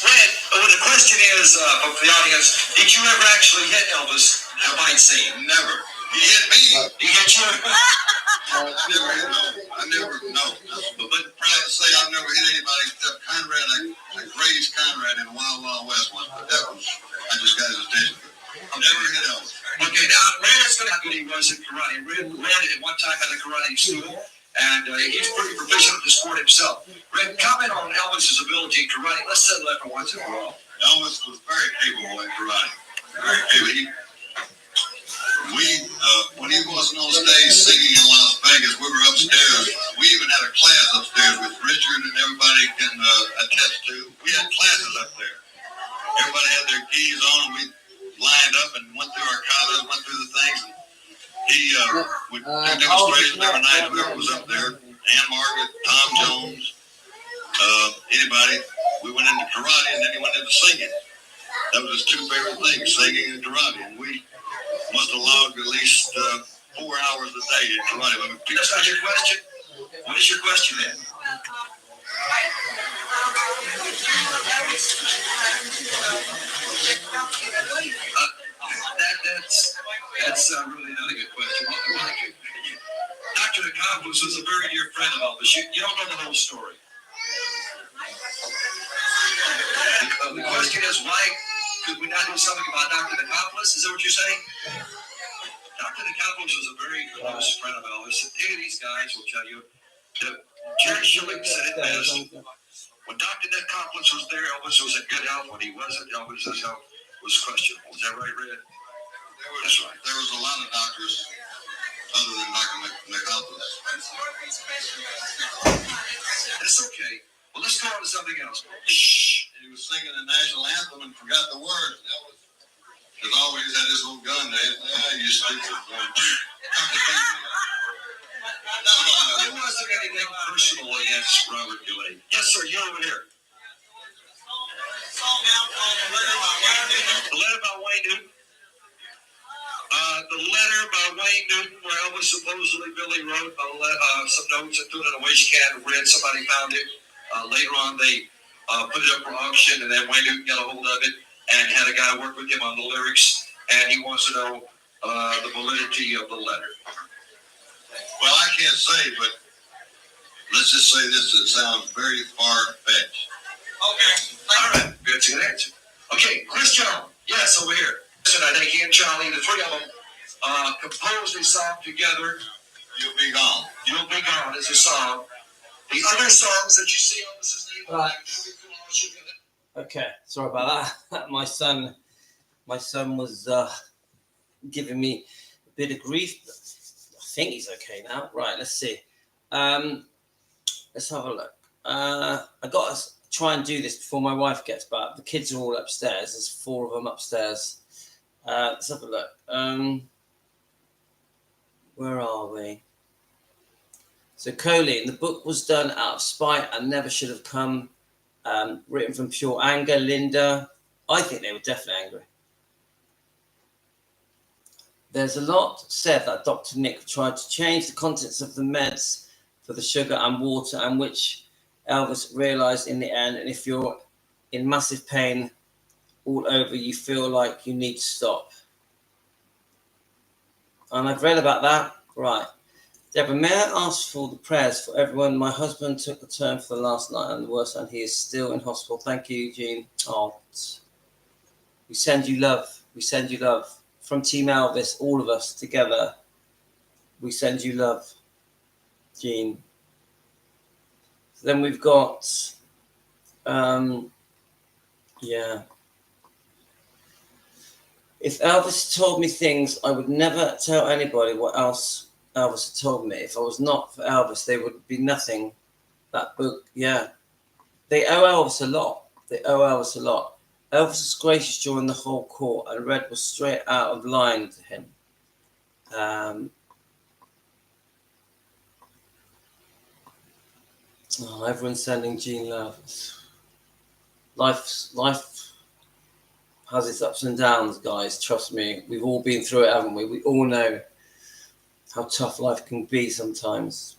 Fred, the question is, for the audience, did you ever actually hit Elvis? I might say Never. He hit me. he hit you. I never, no. But proud to say I've never hit anybody except Conrad. I grazed Conrad in Wild Wild West once, but I just got his attention. I've never hit Elvis. Okay, now, Red's going to how good he was in karate. Red at one time had a karate school, and he's pretty proficient at the sport himself. Red, comment on Elvis's ability in karate. Let's settle that for once and for all. Elvis was very capable in karate. Very capable. When he wasn't on stage singing in Las Vegas, we were upstairs. We even had a class upstairs with Richard, and everybody can attest to. We had classes up there. Everybody had their keys on, and we lined up and went through our collars, went through the things. And he would do demonstrations every night. Whoever was up there, Ann Margaret, Tom Jones, anybody. We went into karate, and then he went into singing. That was his two favorite things, singing and karate. And we must have logged at least 4 hours a day in karate. That's not your question? What is your question then? That's really not a good question. Dr. Accomplis was a very dear friend of Elvis. You don't know the whole story. The question is, why could we not do something about Dr. Accomplis? Is that what you're saying? Dr. Accomplis was a very close friend of Elvis. Any of these guys will tell you that Jerry Schilling said it best. When Dr. Accomplis was there, Elvis was in good health. When he wasn't, Elvis's health was questionable. Is that right, Red? That's right. There was a lot of doctors other than Dr. McAlpin. That's okay. Well, let's go on to something else. Shh. He was singing the national anthem and forgot the words. Because I always had this little gun there. You stupid. There wasn't anything personal against Robert Gillette. Yes, sir. You're over here. The letter by Wayne Newton. The letter by Wayne Newton, where Elvis supposedly Billy wrote some notes and threw it in a waste can. Read, somebody found it. Later on, they put it up for auction, and then Wayne Newton got a hold of it and had a guy work with him on the lyrics, and he wants to know the validity of the letter. Well, I can't say, but let's just say this: it sounds very far-fetched. Okay. All right. That's a good answer. Okay. Okay, Chris John. Yes, over here. Listen, I think he and Charlie, the three of them, composed a song together. You'll Be Gone. You'll Be Gone is a song. The other songs that you see on this name, Right. Okay, sorry about that. My son was giving me a bit of grief. I think he's okay now. Right, let's see. Let's have a look. I got to try and do this before my wife gets back. The kids are all upstairs. There's 4 of them upstairs. Let's have a look. Where are we? So Colleen, the book was done out of spite and never should have come. Written from pure anger. Linda, I think they were definitely angry. There's a lot said that Dr. Nick tried to change the contents of the meds for the sugar and water, and which Elvis realized in the end. And if you're in massive pain all over, you feel like you need to stop. And I've read about that. Right. Deborah, may I ask for the prayers for everyone? My husband took a turn for the last night and the worst, and he is still in hospital. Thank you, Eugene. Oh, we send you love. We send you love. From Team Elvis, all of us together, we send you love, Gene. So then we've got, yeah. If Elvis told me things, I would never tell anybody what else Elvis had told me. If I was not for Elvis, there would be nothing. That book, yeah. They owe Elvis a lot. They owe Elvis a lot. Elvis was gracious during the whole court, and Red was straight out of line to him. Everyone's sending Gene love. Life has its ups and downs, guys. Trust me. We've all been through it, haven't we? We all know how tough life can be sometimes.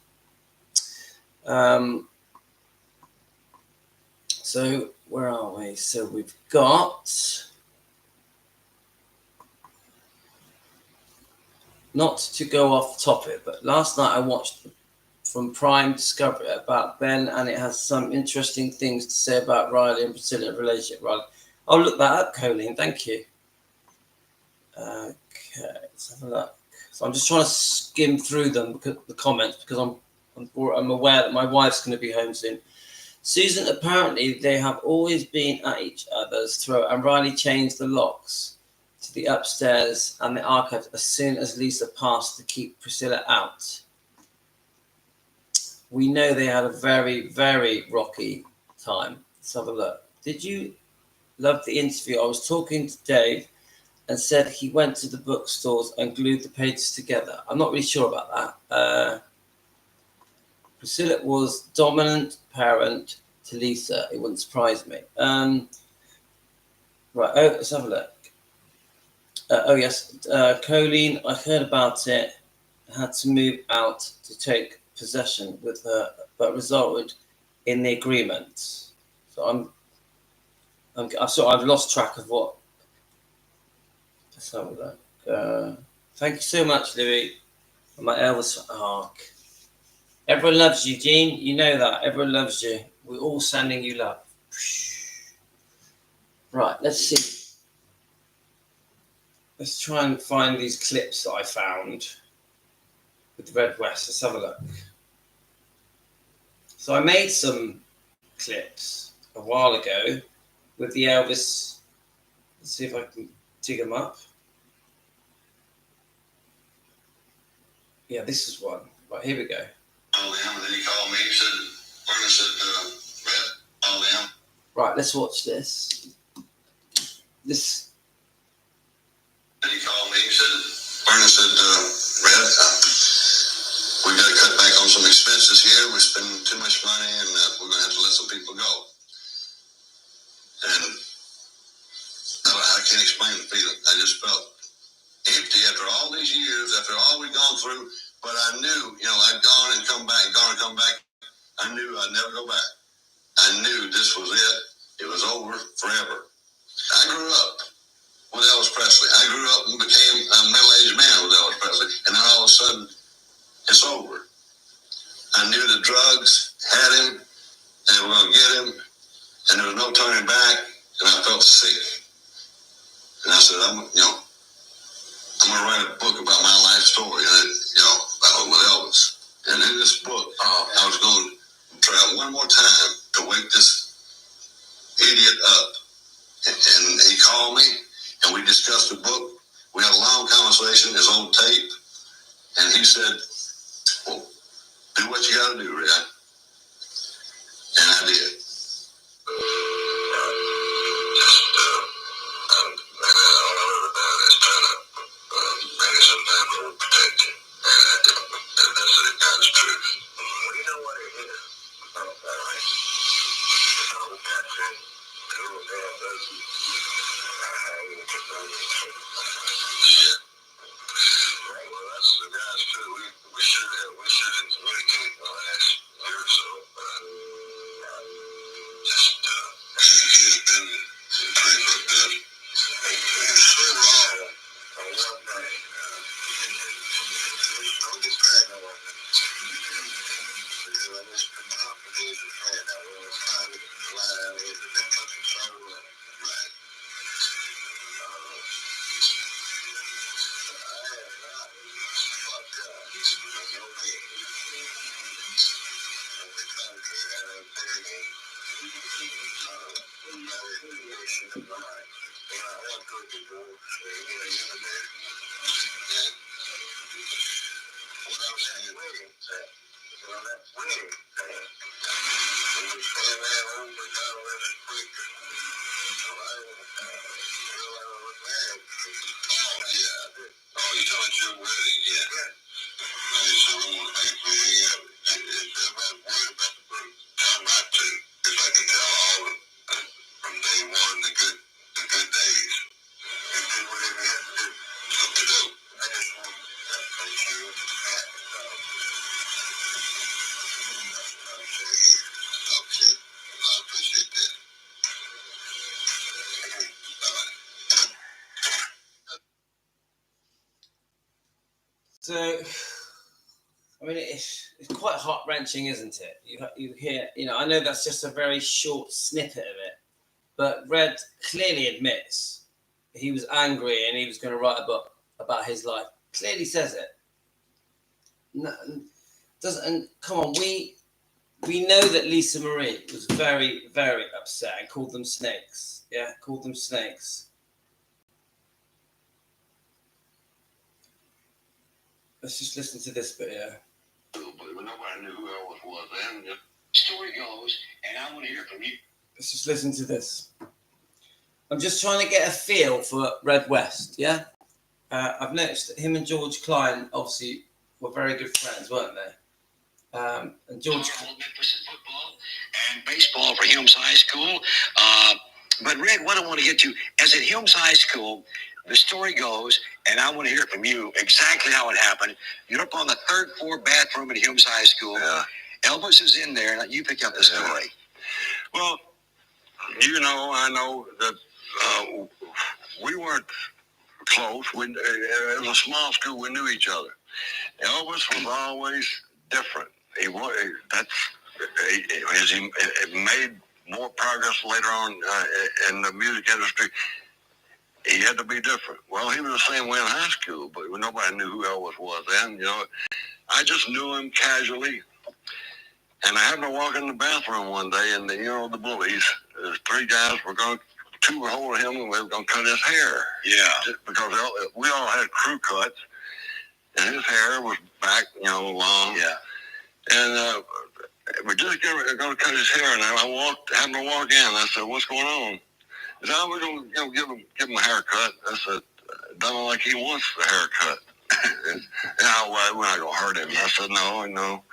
So where are we? So we've got, not to go off topic, but last night I watched from Prime Discovery about Ben, and it has some interesting things to say about Riley and Priscilla relationship. Riley, I'll look that up, Colleen. Thank you. Okay, let's have a look. So I'm just trying to skim through them, because the comments, because I'm aware that my wife's going to be home soon. Susan, apparently they have always been at each other's throat, and Riley changed the locks to the upstairs and the archives as soon as Lisa passed to keep Priscilla out. We know they had a very, very rocky time. Let's have a look. Did you love the interview? I was talking to Dave and said he went to the bookstores and glued the pages together. I'm not really sure about that. Priscilla was dominant parent to Lisa. It wouldn't surprise me. Right, let's have a look. Yes, Colleen, I heard about it. I had to move out to take possession with her, but resulted in the agreement. So I've lost track of what. Let's have a look. Thank you so much, Louis. My Elvis arc. Everyone loves you, Gene. You know that. Everyone loves you. We're all sending you love. Right, let's see. Let's try and find these clips that I found with Red West. Let's have a look. So I made some clips a while ago with the Elvis. Let's see if I can dig them up. Yeah, this is one. Right, here we go. All them, and then he called me. He said, Vernon said, Red, all them. Right, let's watch this. This. And he called me. He said, Vernon said, Red, we got to cut back on some expenses here. We're spending too much money, and we're going to have to let some people go. And I can't explain the feeling. I just felt empty after all these years, after all we've gone through. But I knew, I'd gone and come back, I knew I'd never go back. I knew this was it. It was over forever. I grew up with Elvis Presley. I grew up and became a middle-aged man with Elvis Presley. And then all of a sudden, it's over. I knew the drugs had him, and they were going to get him, and there was no turning back, and I felt sick. And I said, I'm gonna write a book about my life story, with Elvis. And in this book, I was going to try one more time to wake this idiot up. And he called me, and we discussed the book. We had a long conversation. It's on tape. And he said, well, do what you got to do, Red. And I did. So, I mean, it's quite heart-wrenching, isn't it? You hear, I know that's just a very short snippet of it, but Red clearly admits he was angry and he was going to write a book about his life. Clearly says it. No, doesn't. Come on, we know that Lisa Marie was very, very upset and called them snakes. Yeah, called them snakes. Let's just listen to this bit here. But nobody knew who Elvis was then. Story goes, and I want to hear from you. Let's just listen to this. I'm just trying to get a feel for Red West, yeah? I've noticed that him and George Klein obviously were very good friends, weren't they? And George... Memphis in football and baseball for Humes High School. But Red, what I want to get to, as at Humes High School, the story goes, and I want to hear from you exactly how it happened. You're up on the third floor bathroom at Humes High School. Yeah. Elvis is in there, and you pick up the story. Well, I know that we weren't close. It was a small school. We knew each other. Elvis was always different. He made more progress later on in the music industry. He had to be different. Well, he was the same way in high school, but nobody knew who Elvis was then. I just knew him casually. And I happened to walk in the bathroom one day, and the bullies, three guys two were holding him, and we were going to cut his hair. Yeah. Because we all had crew cuts, and his hair was back, long. Yeah. And we're just going to cut his hair, and I happened to walk in. I said, "What's going on?" He said, "We're going to give him a haircut." I said, "Doesn't like he wants the haircut." We're not going to hurt him. I said, no.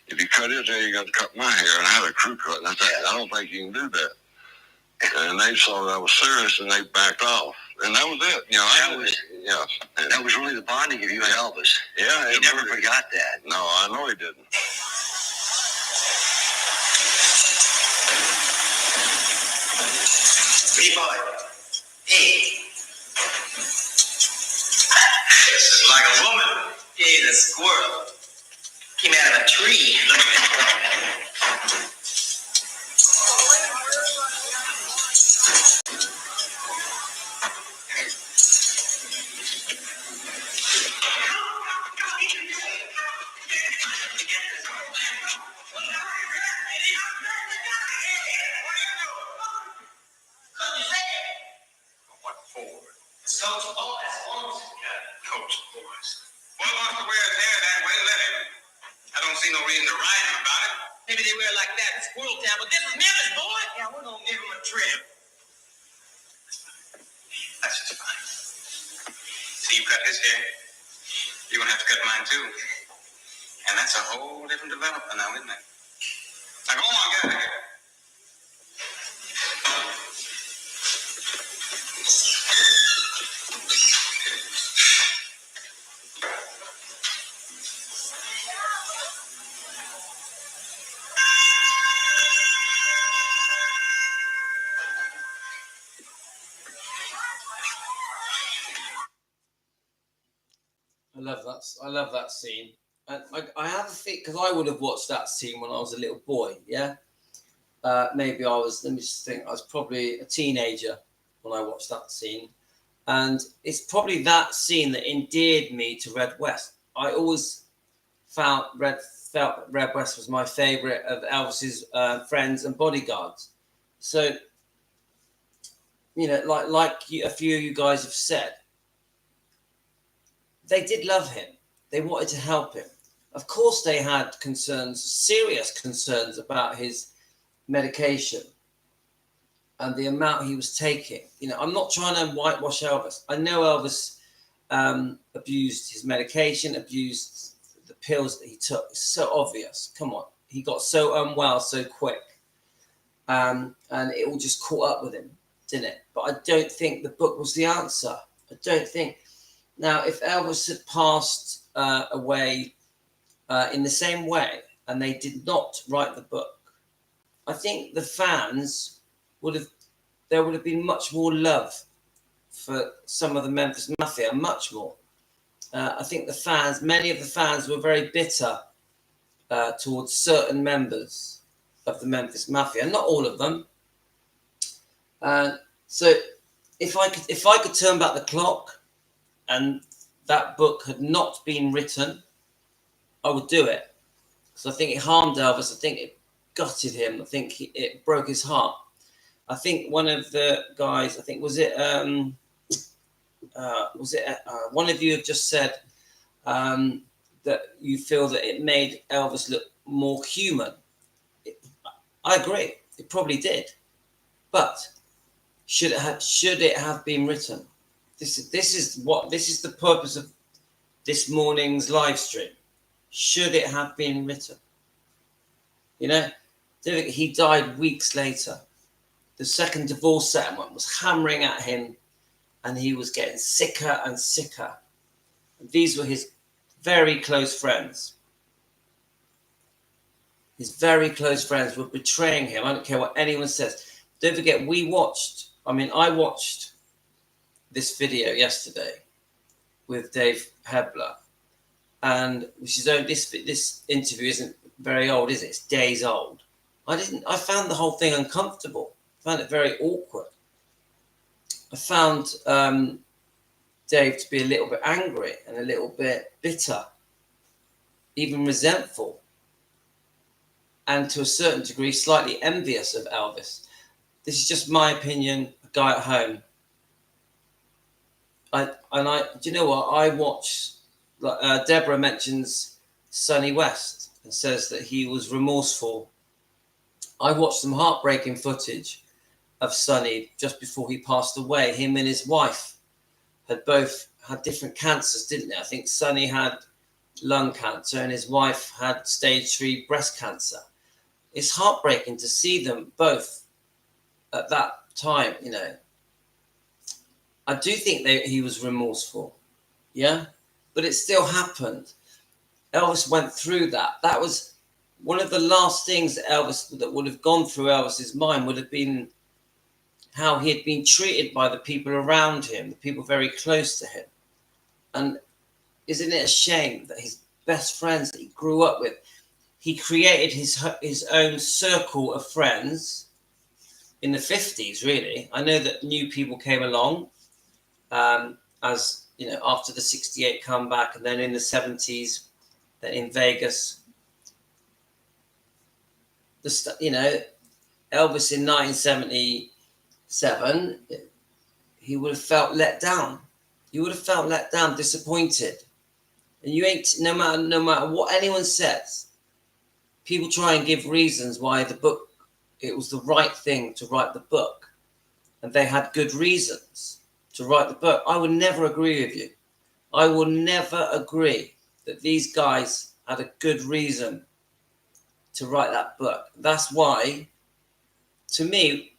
If you cut his hair, you got to cut my hair. And I had a crew cut. And I said, I don't think you can do that. And they saw that I was serious, and they backed off. And that was it. That was really the bonding of you and Elvis. Yeah. He never forgot that. No, I know he didn't. B-boy. Hey. This is like a woman. He's a squirrel. Came out of a tree. Look at it. Coach Boys wants to go. Coach Boys. Well, wants to wear his hair that way, let him. I don't see no reason to write him about it. Maybe they wear it like that in Squirrel Town, but this is Memphis, boy. Yeah, we're gonna give him a trim. That's just fine. See, you cut his hair. You're gonna have to cut mine too. And that's a whole different development now, isn't it? Now, go on, get out of here. I love that scene. And I have a think because I would have watched that scene when I was a little boy. Yeah, maybe I was. Let me just think. I was probably a teenager when I watched that scene, and it's probably that scene that endeared me to Red West. I always felt Red West was my favorite of Elvis's friends and bodyguards. So, you know, like a few of you guys have said, they did love him. They wanted to help him. Of course, they had concerns, serious concerns about his medication and the amount he was taking. You know, I'm not trying to whitewash Elvis. I know Elvis abused his medication, abused the pills that he took. It's so obvious. Come on. He got so unwell so quick. And it all just caught up with him, didn't it? But I don't think the book was the answer. I don't think. Now, if Elvis had passed away in the same way and they did not write the book, I think the fans there would have been much more love for some of the Memphis Mafia, much more. I think many of the fans were very bitter towards certain members of the Memphis Mafia, not all of them. So if I could turn back the clock and that book had not been written, I would do it. Because I think it harmed Elvis. I think it gutted him. I think it broke his heart. I think one of the guys, one of you have just said that you feel that it made Elvis look more human. I agree. It probably did. But should it have been written? This is the purpose of this morning's live stream. Should it have been written? You know, he died weeks later. The second divorce settlement was hammering at him, and he was getting sicker and sicker. And these were his very close friends. His very close friends were betraying him. I don't care what anyone says. Don't forget, I watched this video yesterday with Dave Hebler, and this interview isn't very old, is it? It's days old. I found the whole thing uncomfortable. I found it very awkward. I found Dave to be a little bit angry and a little bit bitter, even resentful, and to a certain degree slightly envious of Elvis. This is just my opinion, a guy at home. Do you know what? I watch, Deborah mentions Sonny West and says that he was remorseful. I watched some heartbreaking footage of Sonny just before he passed away. Him and his wife had both had different cancers, didn't they? I think Sonny had lung cancer and his wife had stage 3 breast cancer. It's heartbreaking to see them both at that time, you know. I do think he was remorseful, yeah? But it still happened. Elvis went through that. That was one of the last things that would have gone through Elvis's mind would have been how he had been treated by the people around him, the people very close to him. And isn't it a shame that his best friends that he grew up with, he created his own circle of friends in the 50s, really. I know that new people came along, as you know, after the 68 comeback, and then in the 70s, then in Vegas. You know, Elvis in 1977, he would have felt let down. you would have felt let down, disappointed. And you ain't, no matter what anyone says, people try and give reasons why the book, it was the right thing to write the book. And they had good reasons to write the book. I would never agree with you. I will never agree that these guys had a good reason to write that book. That's why, to me,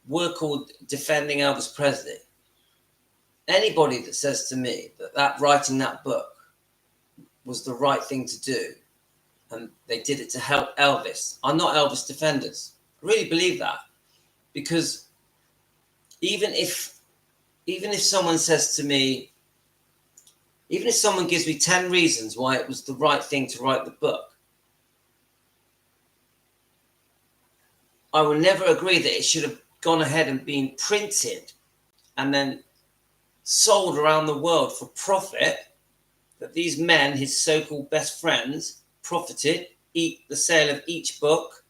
we're called Defending Elvis Presley. Anybody that says to me that writing that book was the right thing to do, and they did it to help Elvis, are not Elvis defenders. I really believe that, because even if someone says to me, even if someone gives me 10 reasons why it was the right thing to write the book, I will never agree that it should have gone ahead and been printed and then sold around the world for profit, that these men, his so-called best friends, profited, the sale of each book.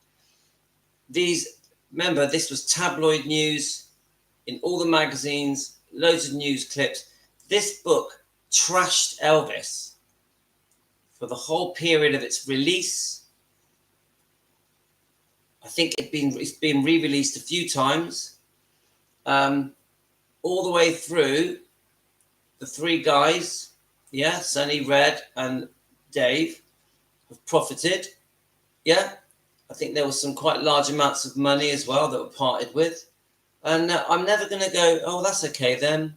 Remember, this was tabloid news in all the magazines, loads of news clips. This book trashed Elvis for the whole period of its release. I think it's been re-released a few times, all the way through. The three guys, Sonny, Red, and Dave, have profited. I think there was some quite large amounts of money as well that were parted with. And I'm never going to go, oh, that's okay then.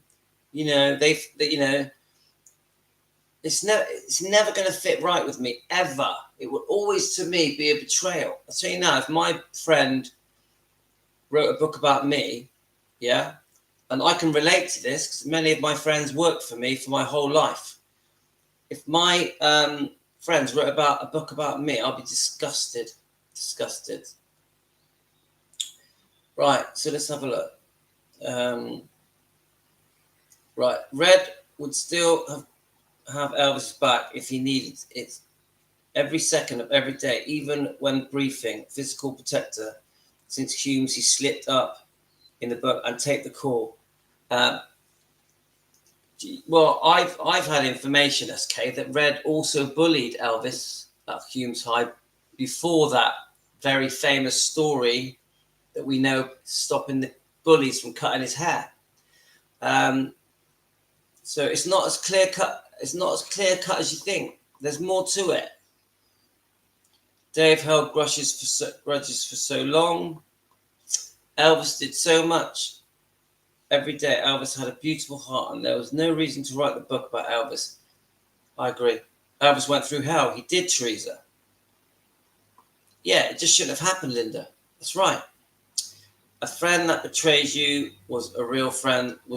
It's never going to fit right with me, ever. It will always, to me, be a betrayal. I'll tell you now, if my friend wrote a book about me, and I can relate to this because many of my friends worked for me for my whole life. If my friends wrote a book about me, I'll be disgusted. Right, so let's have a look. Right, Red would still have Elvis back if he needed it every second of every day, even when briefing, physical protector. Since Humes, he slipped up in the book and take the call. Well, I've had information, SK, that Red also bullied Elvis at Humes High before that very famous story that we know, stopping the bullies from cutting his hair. So it's not as clear cut. It's not as clear cut as you think. There's more to it. Dave held grudges for so long. Elvis did so much. Every day, Elvis had a beautiful heart, and there was no reason to write the book about Elvis. I agree. Elvis went through hell. He did, Teresa. Yeah, it just shouldn't have happened, Linda. That's right. A friend that betrays you was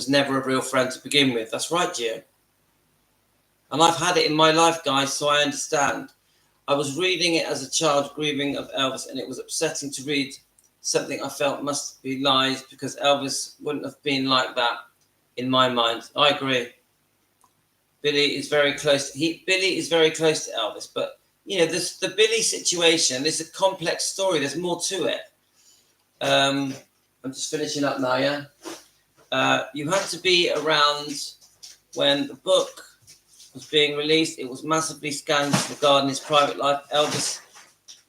never a real friend to begin with. That's right, Gio. And I've had it in my life, guys, so I understand. I was reading it as a child, grieving of Elvis, and it was upsetting to read something I felt must be lies, because Elvis wouldn't have been like that in my mind. I agree. Billy is very close to Elvis, but the Billy situation is a complex story. There's more to it. I'm just finishing up now, you had to be around when the book was being released. It was massively scandalous regarding his private life. Elvis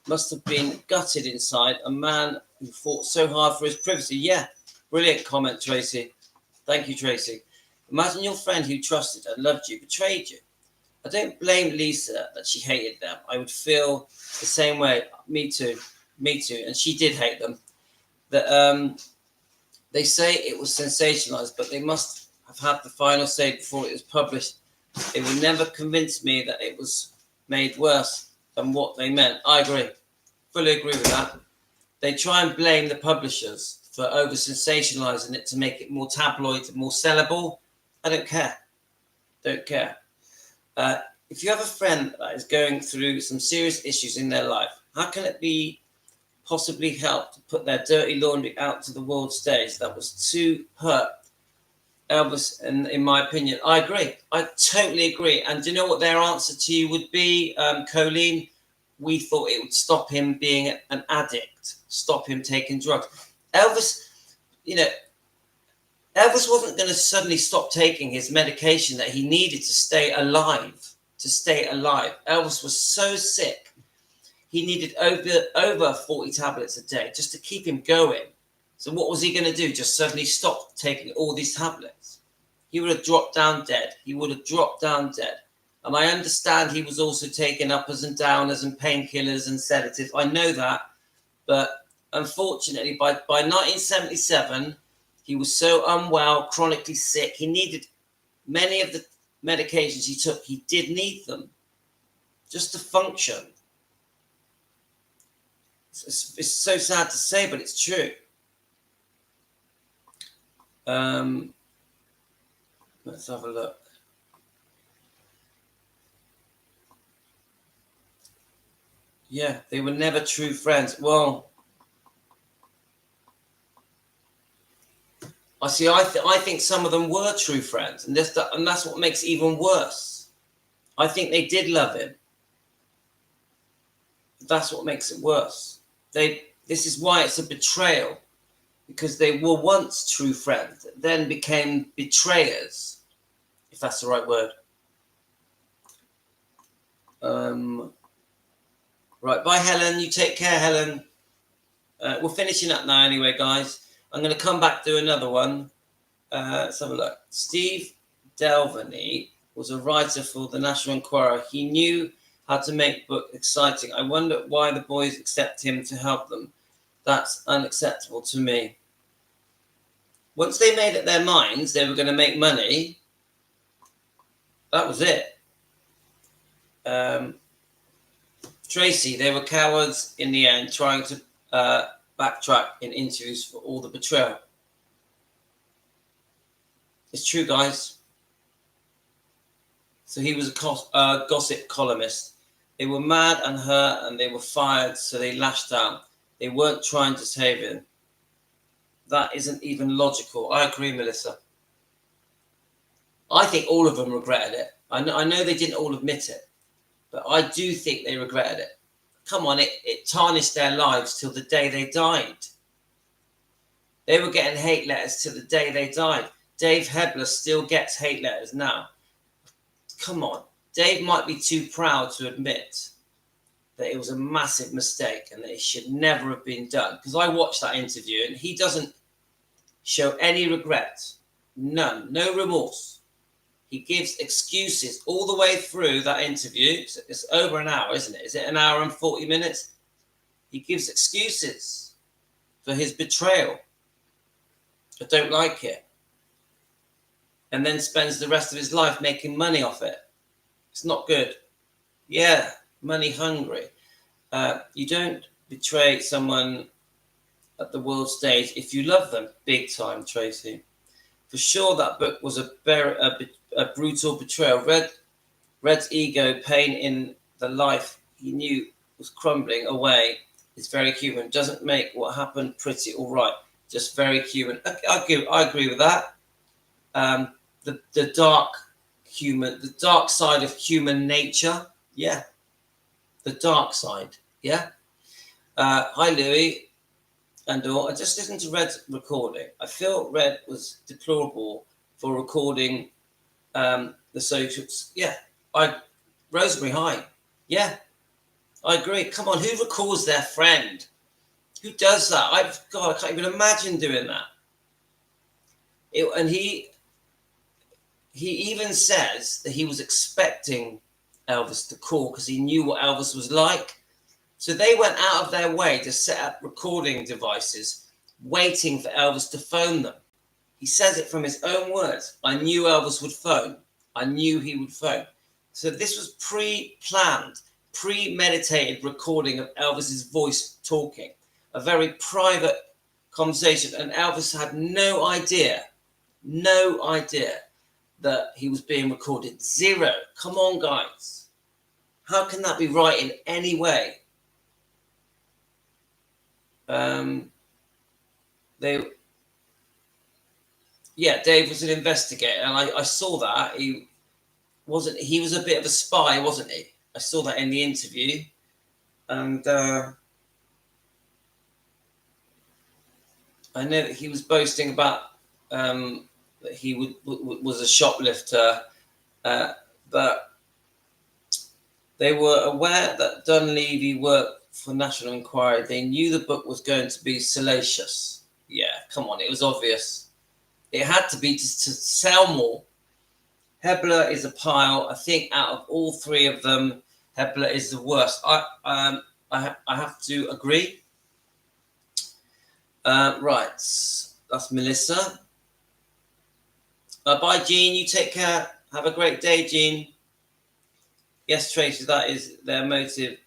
must have been gutted inside, a man who fought so hard for his privacy. Yeah, brilliant comment, Tracy. Thank you, Tracy. Imagine your friend who trusted and loved you betrayed you. I don't blame Lisa that she hated them. I would feel the same way. Me too. And she did hate them. That they say it was sensationalized, but they must have had the final say before it was published. It would never convince me that it was made worse than what they meant. I agree. Fully agree with that. They try and blame the publishers for over sensationalizing it to make it more tabloid and more sellable. I don't care. If you have a friend that is going through some serious issues in their life, how can it be possibly helped to put their dirty laundry out to the world stage? That was to hurt Elvis, and in my opinion. I agree. I totally agree. And do you know what their answer to you would be, Colleen? We thought it would stop him being an addict, stop him taking drugs. Elvis, Elvis wasn't going to suddenly stop taking his medication that he needed to stay alive. To stay alive. Elvis was so sick. He needed over 40 tablets a day just to keep him going. So what was he going to do? Just suddenly stop taking all these tablets? He would have dropped down dead. He would have dropped down dead. And I understand he was also taking uppers and downers and painkillers and sedatives. I know that. But unfortunately, by 1977, he was so unwell, chronically sick. He needed many of the medications he took. He did need them just to function. It's so sad to say, but it's true. Let's have a look. Yeah, they were never true friends. Well, I think some of them were true friends, and that's what makes it even worse. I think they did love him. That's what makes it worse. This is why it's a betrayal, because they were once true friends, then became betrayers, if that's the right word. Right, bye, Helen. You take care, Helen. We're finishing up now anyway, guys. I'm going to come back to another one. Let's have a look. Steve Delvany was a writer for the National Enquirer. He knew how to make book exciting. I wonder why the boys accept him to help them. That's unacceptable to me. Once they made up their minds they were going to make money, that was it. Tracy, they were cowards in the end, trying to backtrack in interviews for all the betrayal. It's true, guys. So he was a gossip columnist. They were mad and hurt and they were fired, so they lashed out. They weren't trying to save him. That isn't even logical. I agree, Melissa. I think all of them regretted it. I know they didn't all admit it, but I do think they regretted it. Come on, it tarnished their lives till the day they died. They were getting hate letters till the day they died. Dave Hebler still gets hate letters now. Come on. Dave might be too proud to admit that it was a massive mistake and that it should never have been done. Because I watched that interview and he doesn't show any regret. None. No remorse. He gives excuses all the way through that interview. It's over an hour, isn't it? Is it an hour and 40 minutes? He gives excuses for his betrayal. I don't like it. And then spends the rest of his life making money off it. It's not good. Yeah, money hungry. You don't betray someone at the world stage if you love them. Big time, Tracy. For sure, that book was a brutal betrayal. Red's ego, pain in the life he knew was crumbling away, is very human. Doesn't make what happened pretty all right. Just very human. I agree with that. The dark side of human nature. Yeah. The dark side. Yeah. Hi, Louis. And I just listened to Red's recording. I feel Red was deplorable for recording the socials. Yeah. Rosemary, hi. Yeah. I agree. Come on, who records their friend? Who does that? I can't even imagine doing that. And he even says that he was expecting Elvis to call because he knew what Elvis was like. So they went out of their way to set up recording devices, waiting for Elvis to phone them. He says it from his own words. I knew Elvis would phone. I knew he would phone. So this was pre-planned, premeditated recording of Elvis's voice talking. A very private conversation. And Elvis had no idea that he was being recorded. Zero. Come on, guys. How can that be right in any way? Dave was an investigator, and I saw that. He was a bit of a spy, wasn't he? I saw that in the interview. And I know that he was boasting about that he was a shoplifter, but they were aware that Dunleavy worked for National Enquiry. They knew the book was going to be salacious. Yeah, come on, it was obvious. It had to be to sell more. Hebler is a pile. I think out of all three of them, Hebler is the worst. I have to agree. Right, that's Melissa. Bye, Jean. You take care. Have a great day, Jean. Yes, Tracy, that is their motive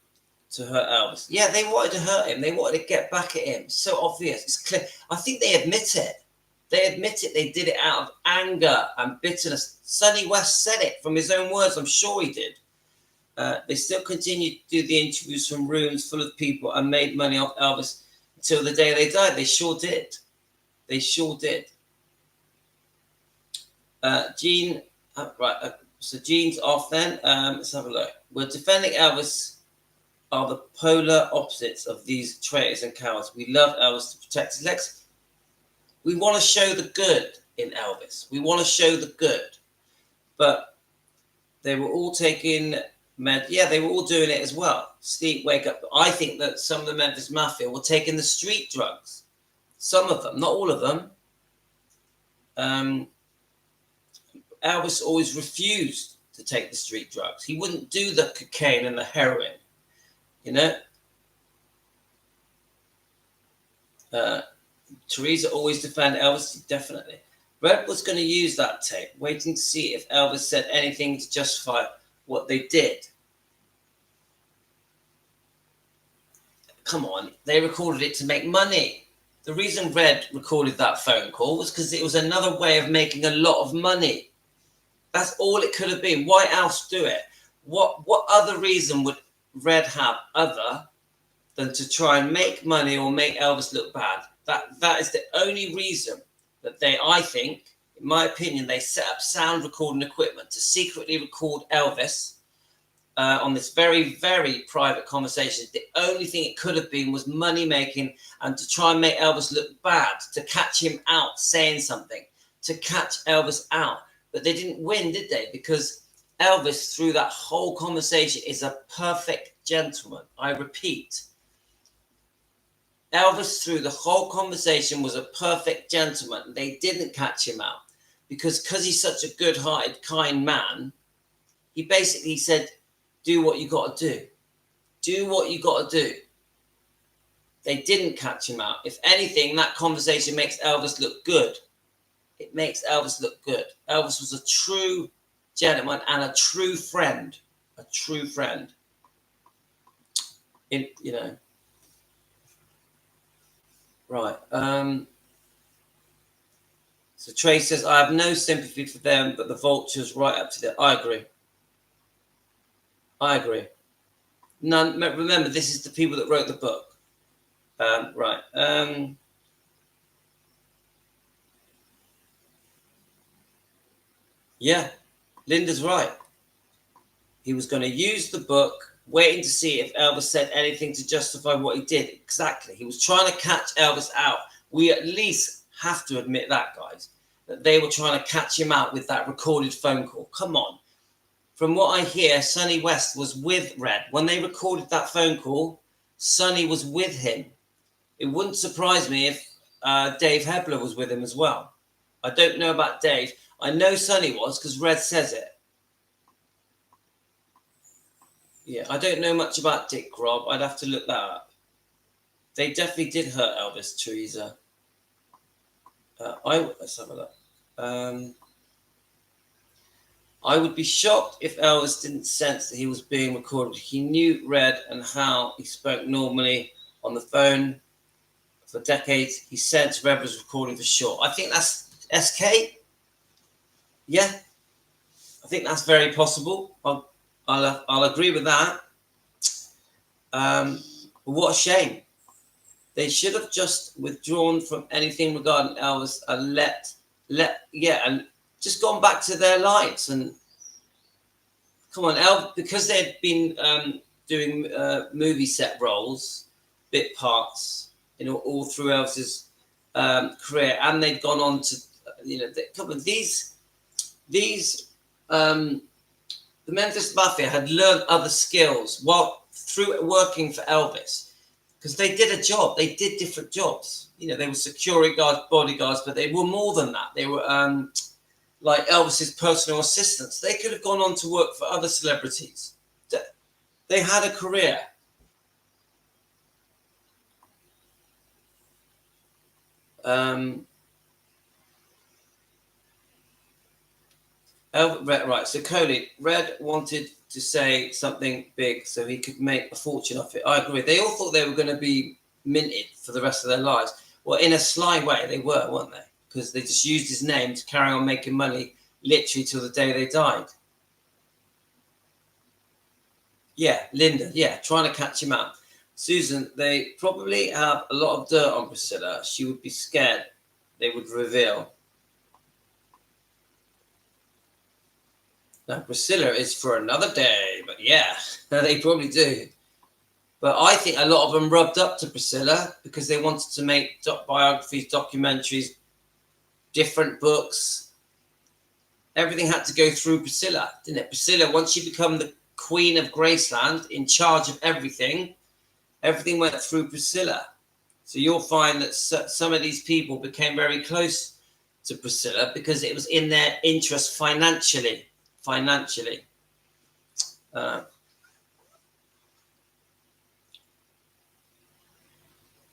to hurt Elvis. Yeah, they wanted to hurt him. They wanted to get back at him. So obvious. It's clear. I think they admit it. They admit it. They did it out of anger and bitterness. Sonny West said it from his own words. I'm sure he did. They still continued to do the interviews from rooms full of people and made money off Elvis until the day they died. They sure did. They sure did. Gene, right. So Gene's off then. Let's have a look. We're defending Elvis are the polar opposites of these traitors and cowards. We love Elvis to protect his legs. We want to show the good in Elvis. We want to show the good. But they were all taking yeah, they were all doing it as well. Sleep, wake up. I think that some of the Memphis Mafia were taking the street drugs. Some of them, not all of them. Elvis always refused to take the street drugs. He wouldn't do the cocaine and the heroin, you know. Teresa always defended Elvis, definitely. Red was going to use that tape, waiting to see if Elvis said anything to justify what they did. Come on, they recorded it to make money. The reason Red recorded that phone call was because it was another way of making a lot of money. That's all it could have been. Why else do it? What other reason would Red have other than to try and make money or make Elvis look bad? That is the only reason that they, I think, in my opinion, they set up sound recording equipment to secretly record Elvis on this very, very private conversation. The only thing it could have been was money making and to try and make Elvis look bad, to catch him out saying something, to catch Elvis out. But they didn't win, did they? Because Elvis, through that whole conversation, is a perfect gentleman. I repeat, Elvis, through the whole conversation, was a perfect gentleman. They didn't catch him out because he's such a good-hearted, kind man. He basically said, do what you got to do. Do what you got to do. They didn't catch him out. If anything, that conversation makes Elvis look good. It makes Elvis look good. Elvis was a true gentleman and a true friend. A true friend. You know. Right. So Trey says, I have no sympathy for them, but the vultures right up to their... I agree. None. Remember, this is the people that wrote the book. Right. Yeah, Linda's right. He was going to use the book, waiting to see if Elvis said anything to justify what he did. Exactly. He was trying to catch Elvis out. We at least have to admit that, guys, that they were trying to catch him out with that recorded phone call. Come on. From what I hear, Sonny West was with Red. When they recorded that phone call, Sonny was with him. It wouldn't surprise me if Dave Hebler was with him as well. I don't know about Dave. I know Sonny was because Red says it. Yeah, I don't know much about Dick Rob. I'd have to look that up. They definitely did hurt Elvis, Teresa. Let's have a look. I would be shocked if Elvis didn't sense that he was being recorded. He knew Red and how he spoke normally on the phone for decades. He sensed Red was recording for sure. I think that's SK. Yeah, I think that's very possible. I'll agree with that. But what a shame. They should have just withdrawn from anything regarding Elvis and and just gone back to their lives. And come on, Elvis, because they'd been doing movie set roles, bit parts, all through Elvis's career, and they'd gone on to come on, the Memphis Mafia had learned other skills while through working for Elvis, because they did a job. They did different jobs. They were security guards, bodyguards, but they were more than that. They were like Elvis's personal assistants. They could have gone on to work for other celebrities. They had a career. Right, so Coley, Red wanted to say something big so he could make a fortune off it. I agree. They all thought they were going to be minted for the rest of their lives. Well, in a sly way, they were, weren't they? Because they just used his name to carry on making money literally till the day they died. Yeah, Linda, trying to catch him out. Susan, they probably have a lot of dirt on Priscilla. She would be scared they would reveal. Now, Priscilla is for another day, but yeah, they probably do. But I think a lot of them rubbed up to Priscilla because they wanted to make biographies, documentaries, different books. Everything had to go through Priscilla, didn't it? Priscilla, once you become the Queen of Graceland, in charge of everything went through Priscilla. So you'll find that some of these people became very close to Priscilla because it was in their interest financially.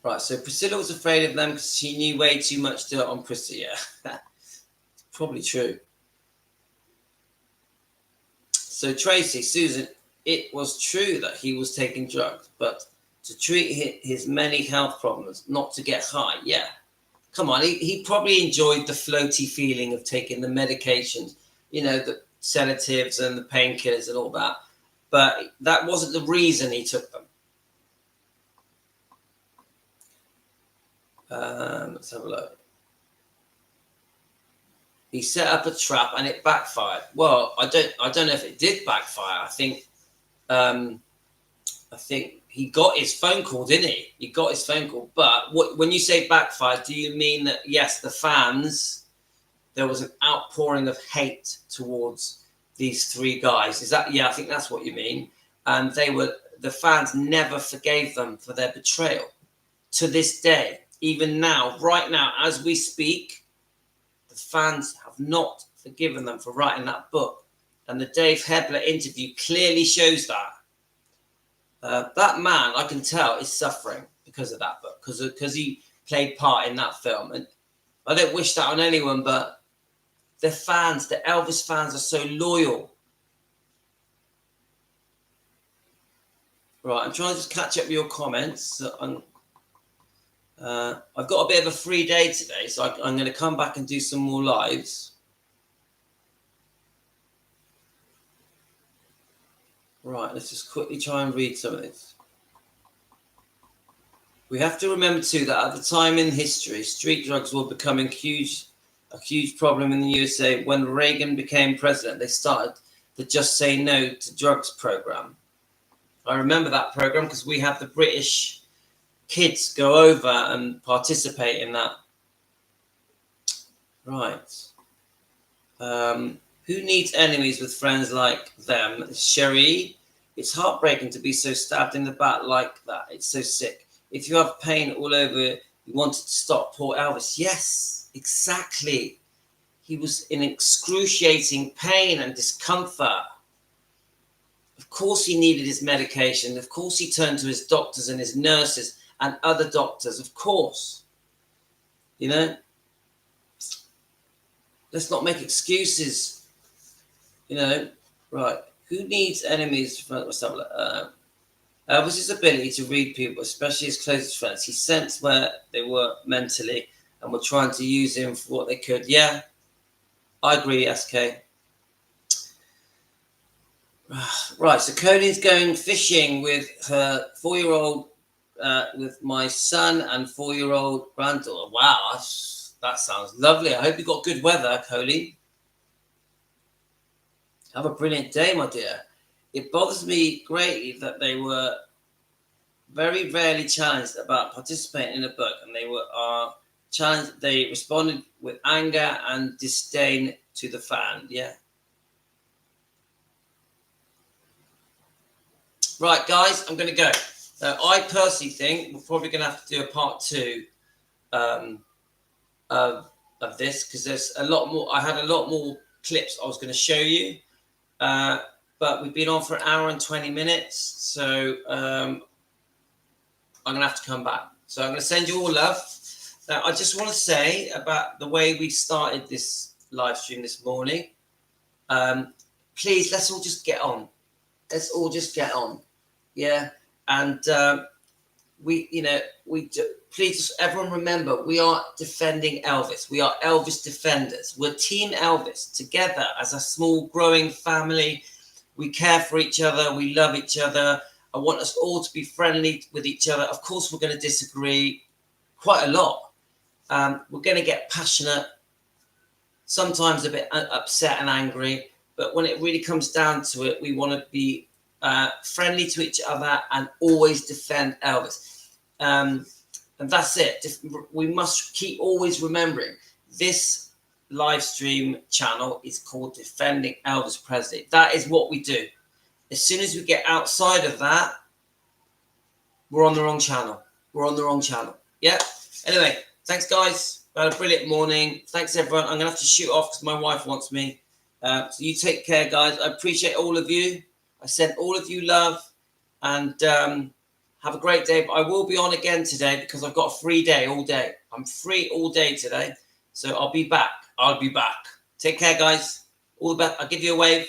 Right, so Priscilla was afraid of them because she knew way too much dirt on Priscilla. Yeah, it's probably true. So Tracy, Susan, it was true that he was taking drugs, but to treat his many health problems, not to get high. Yeah, come on, he probably enjoyed the floaty feeling of taking the medications, the sedatives and the painkillers and all that. But that wasn't the reason he took them. Let's have a look. He set up a trap and it backfired. Well, I don't know if it did backfire. I think he got his phone call, didn't he? He got his phone call. But when you say backfired, do you mean that, yes, the fans, there was an outpouring of hate towards these three guys? Is that, yeah, I think that's what you mean. And the fans never forgave them for their betrayal. To this day, even now, right now, as we speak, the fans have not forgiven them for writing that book. And the Dave Hebler interview clearly shows that. That man, I can tell, is suffering because of that book, because he played part in that film. And I don't wish that on anyone, but the fans, the Elvis fans, are so loyal. Right, I'm trying to just catch up with your comments. So I've got a bit of a free day today, so I'm going to come back and do some more lives. Right, let's just quickly try and read some of this. We have to remember too that at the time in history, street drugs were becoming a huge problem in the USA. When Reagan became president, they started the Just Say No to Drugs program. I remember that program because we had the British kids go over and participate in that. Right. Who needs enemies with friends like them? Sherry, it's heartbreaking to be so stabbed in the back like that. It's so sick. If you have pain all over, you wanted to stop poor Elvis. Yes, exactly. He was in excruciating pain and discomfort. Of course he needed his medication. Of course he turned to his doctors and his nurses and other doctors. Of course. Let's not make excuses. Right. Who needs enemies? Elvis's ability to read people, especially his closest friends, he sensed where they were mentally and were trying to use him for what they could. Yeah, I agree, SK. Right, so Cody's going fishing with her 4-year-old, with my son and 4-year-old granddaughter. Wow, that sounds lovely. I hope you got good weather, Cody. Have a brilliant day, my dear. It bothers me greatly that they were very rarely challenged about participating in a book, and they are challenge. They responded with anger and disdain to the fan. Yeah. Right, guys, I'm going to go. Now, I personally think we're probably going to have to do a part 2 of this, because there's a lot more. I had a lot more clips I was going to show you, but we've been on for an hour and 20 minutes, so I'm going to have to come back. So I'm going to send you all love. Now, I just want to say about the way we started this live stream this morning. Please, let's all just get on. Let's all just get on. Yeah. And please, everyone remember, we are defending Elvis. We are Elvis defenders. We're Team Elvis together as a small growing family. We care for each other. We love each other. I want us all to be friendly with each other. Of course, we're going to disagree quite a lot. We're going to get passionate, sometimes a bit upset and angry. But when it really comes down to it, we want to be friendly to each other and always defend Elvis. And that's it. We must keep always remembering this live stream channel is called Defending Elvis Presley. That is what we do. As soon as we get outside of that, we're on the wrong channel. We're on the wrong channel. Yeah. Anyway, thanks, guys. Had a brilliant morning. Thanks, everyone. I'm going to have to shoot off because my wife wants me. So you take care, guys. I appreciate all of you. I send all of you love, and have a great day. But I will be on again today because I've got a free day all day. I'm free all day today. So I'll be back. I'll be back. Take care, guys. All the best. I'll give you a wave.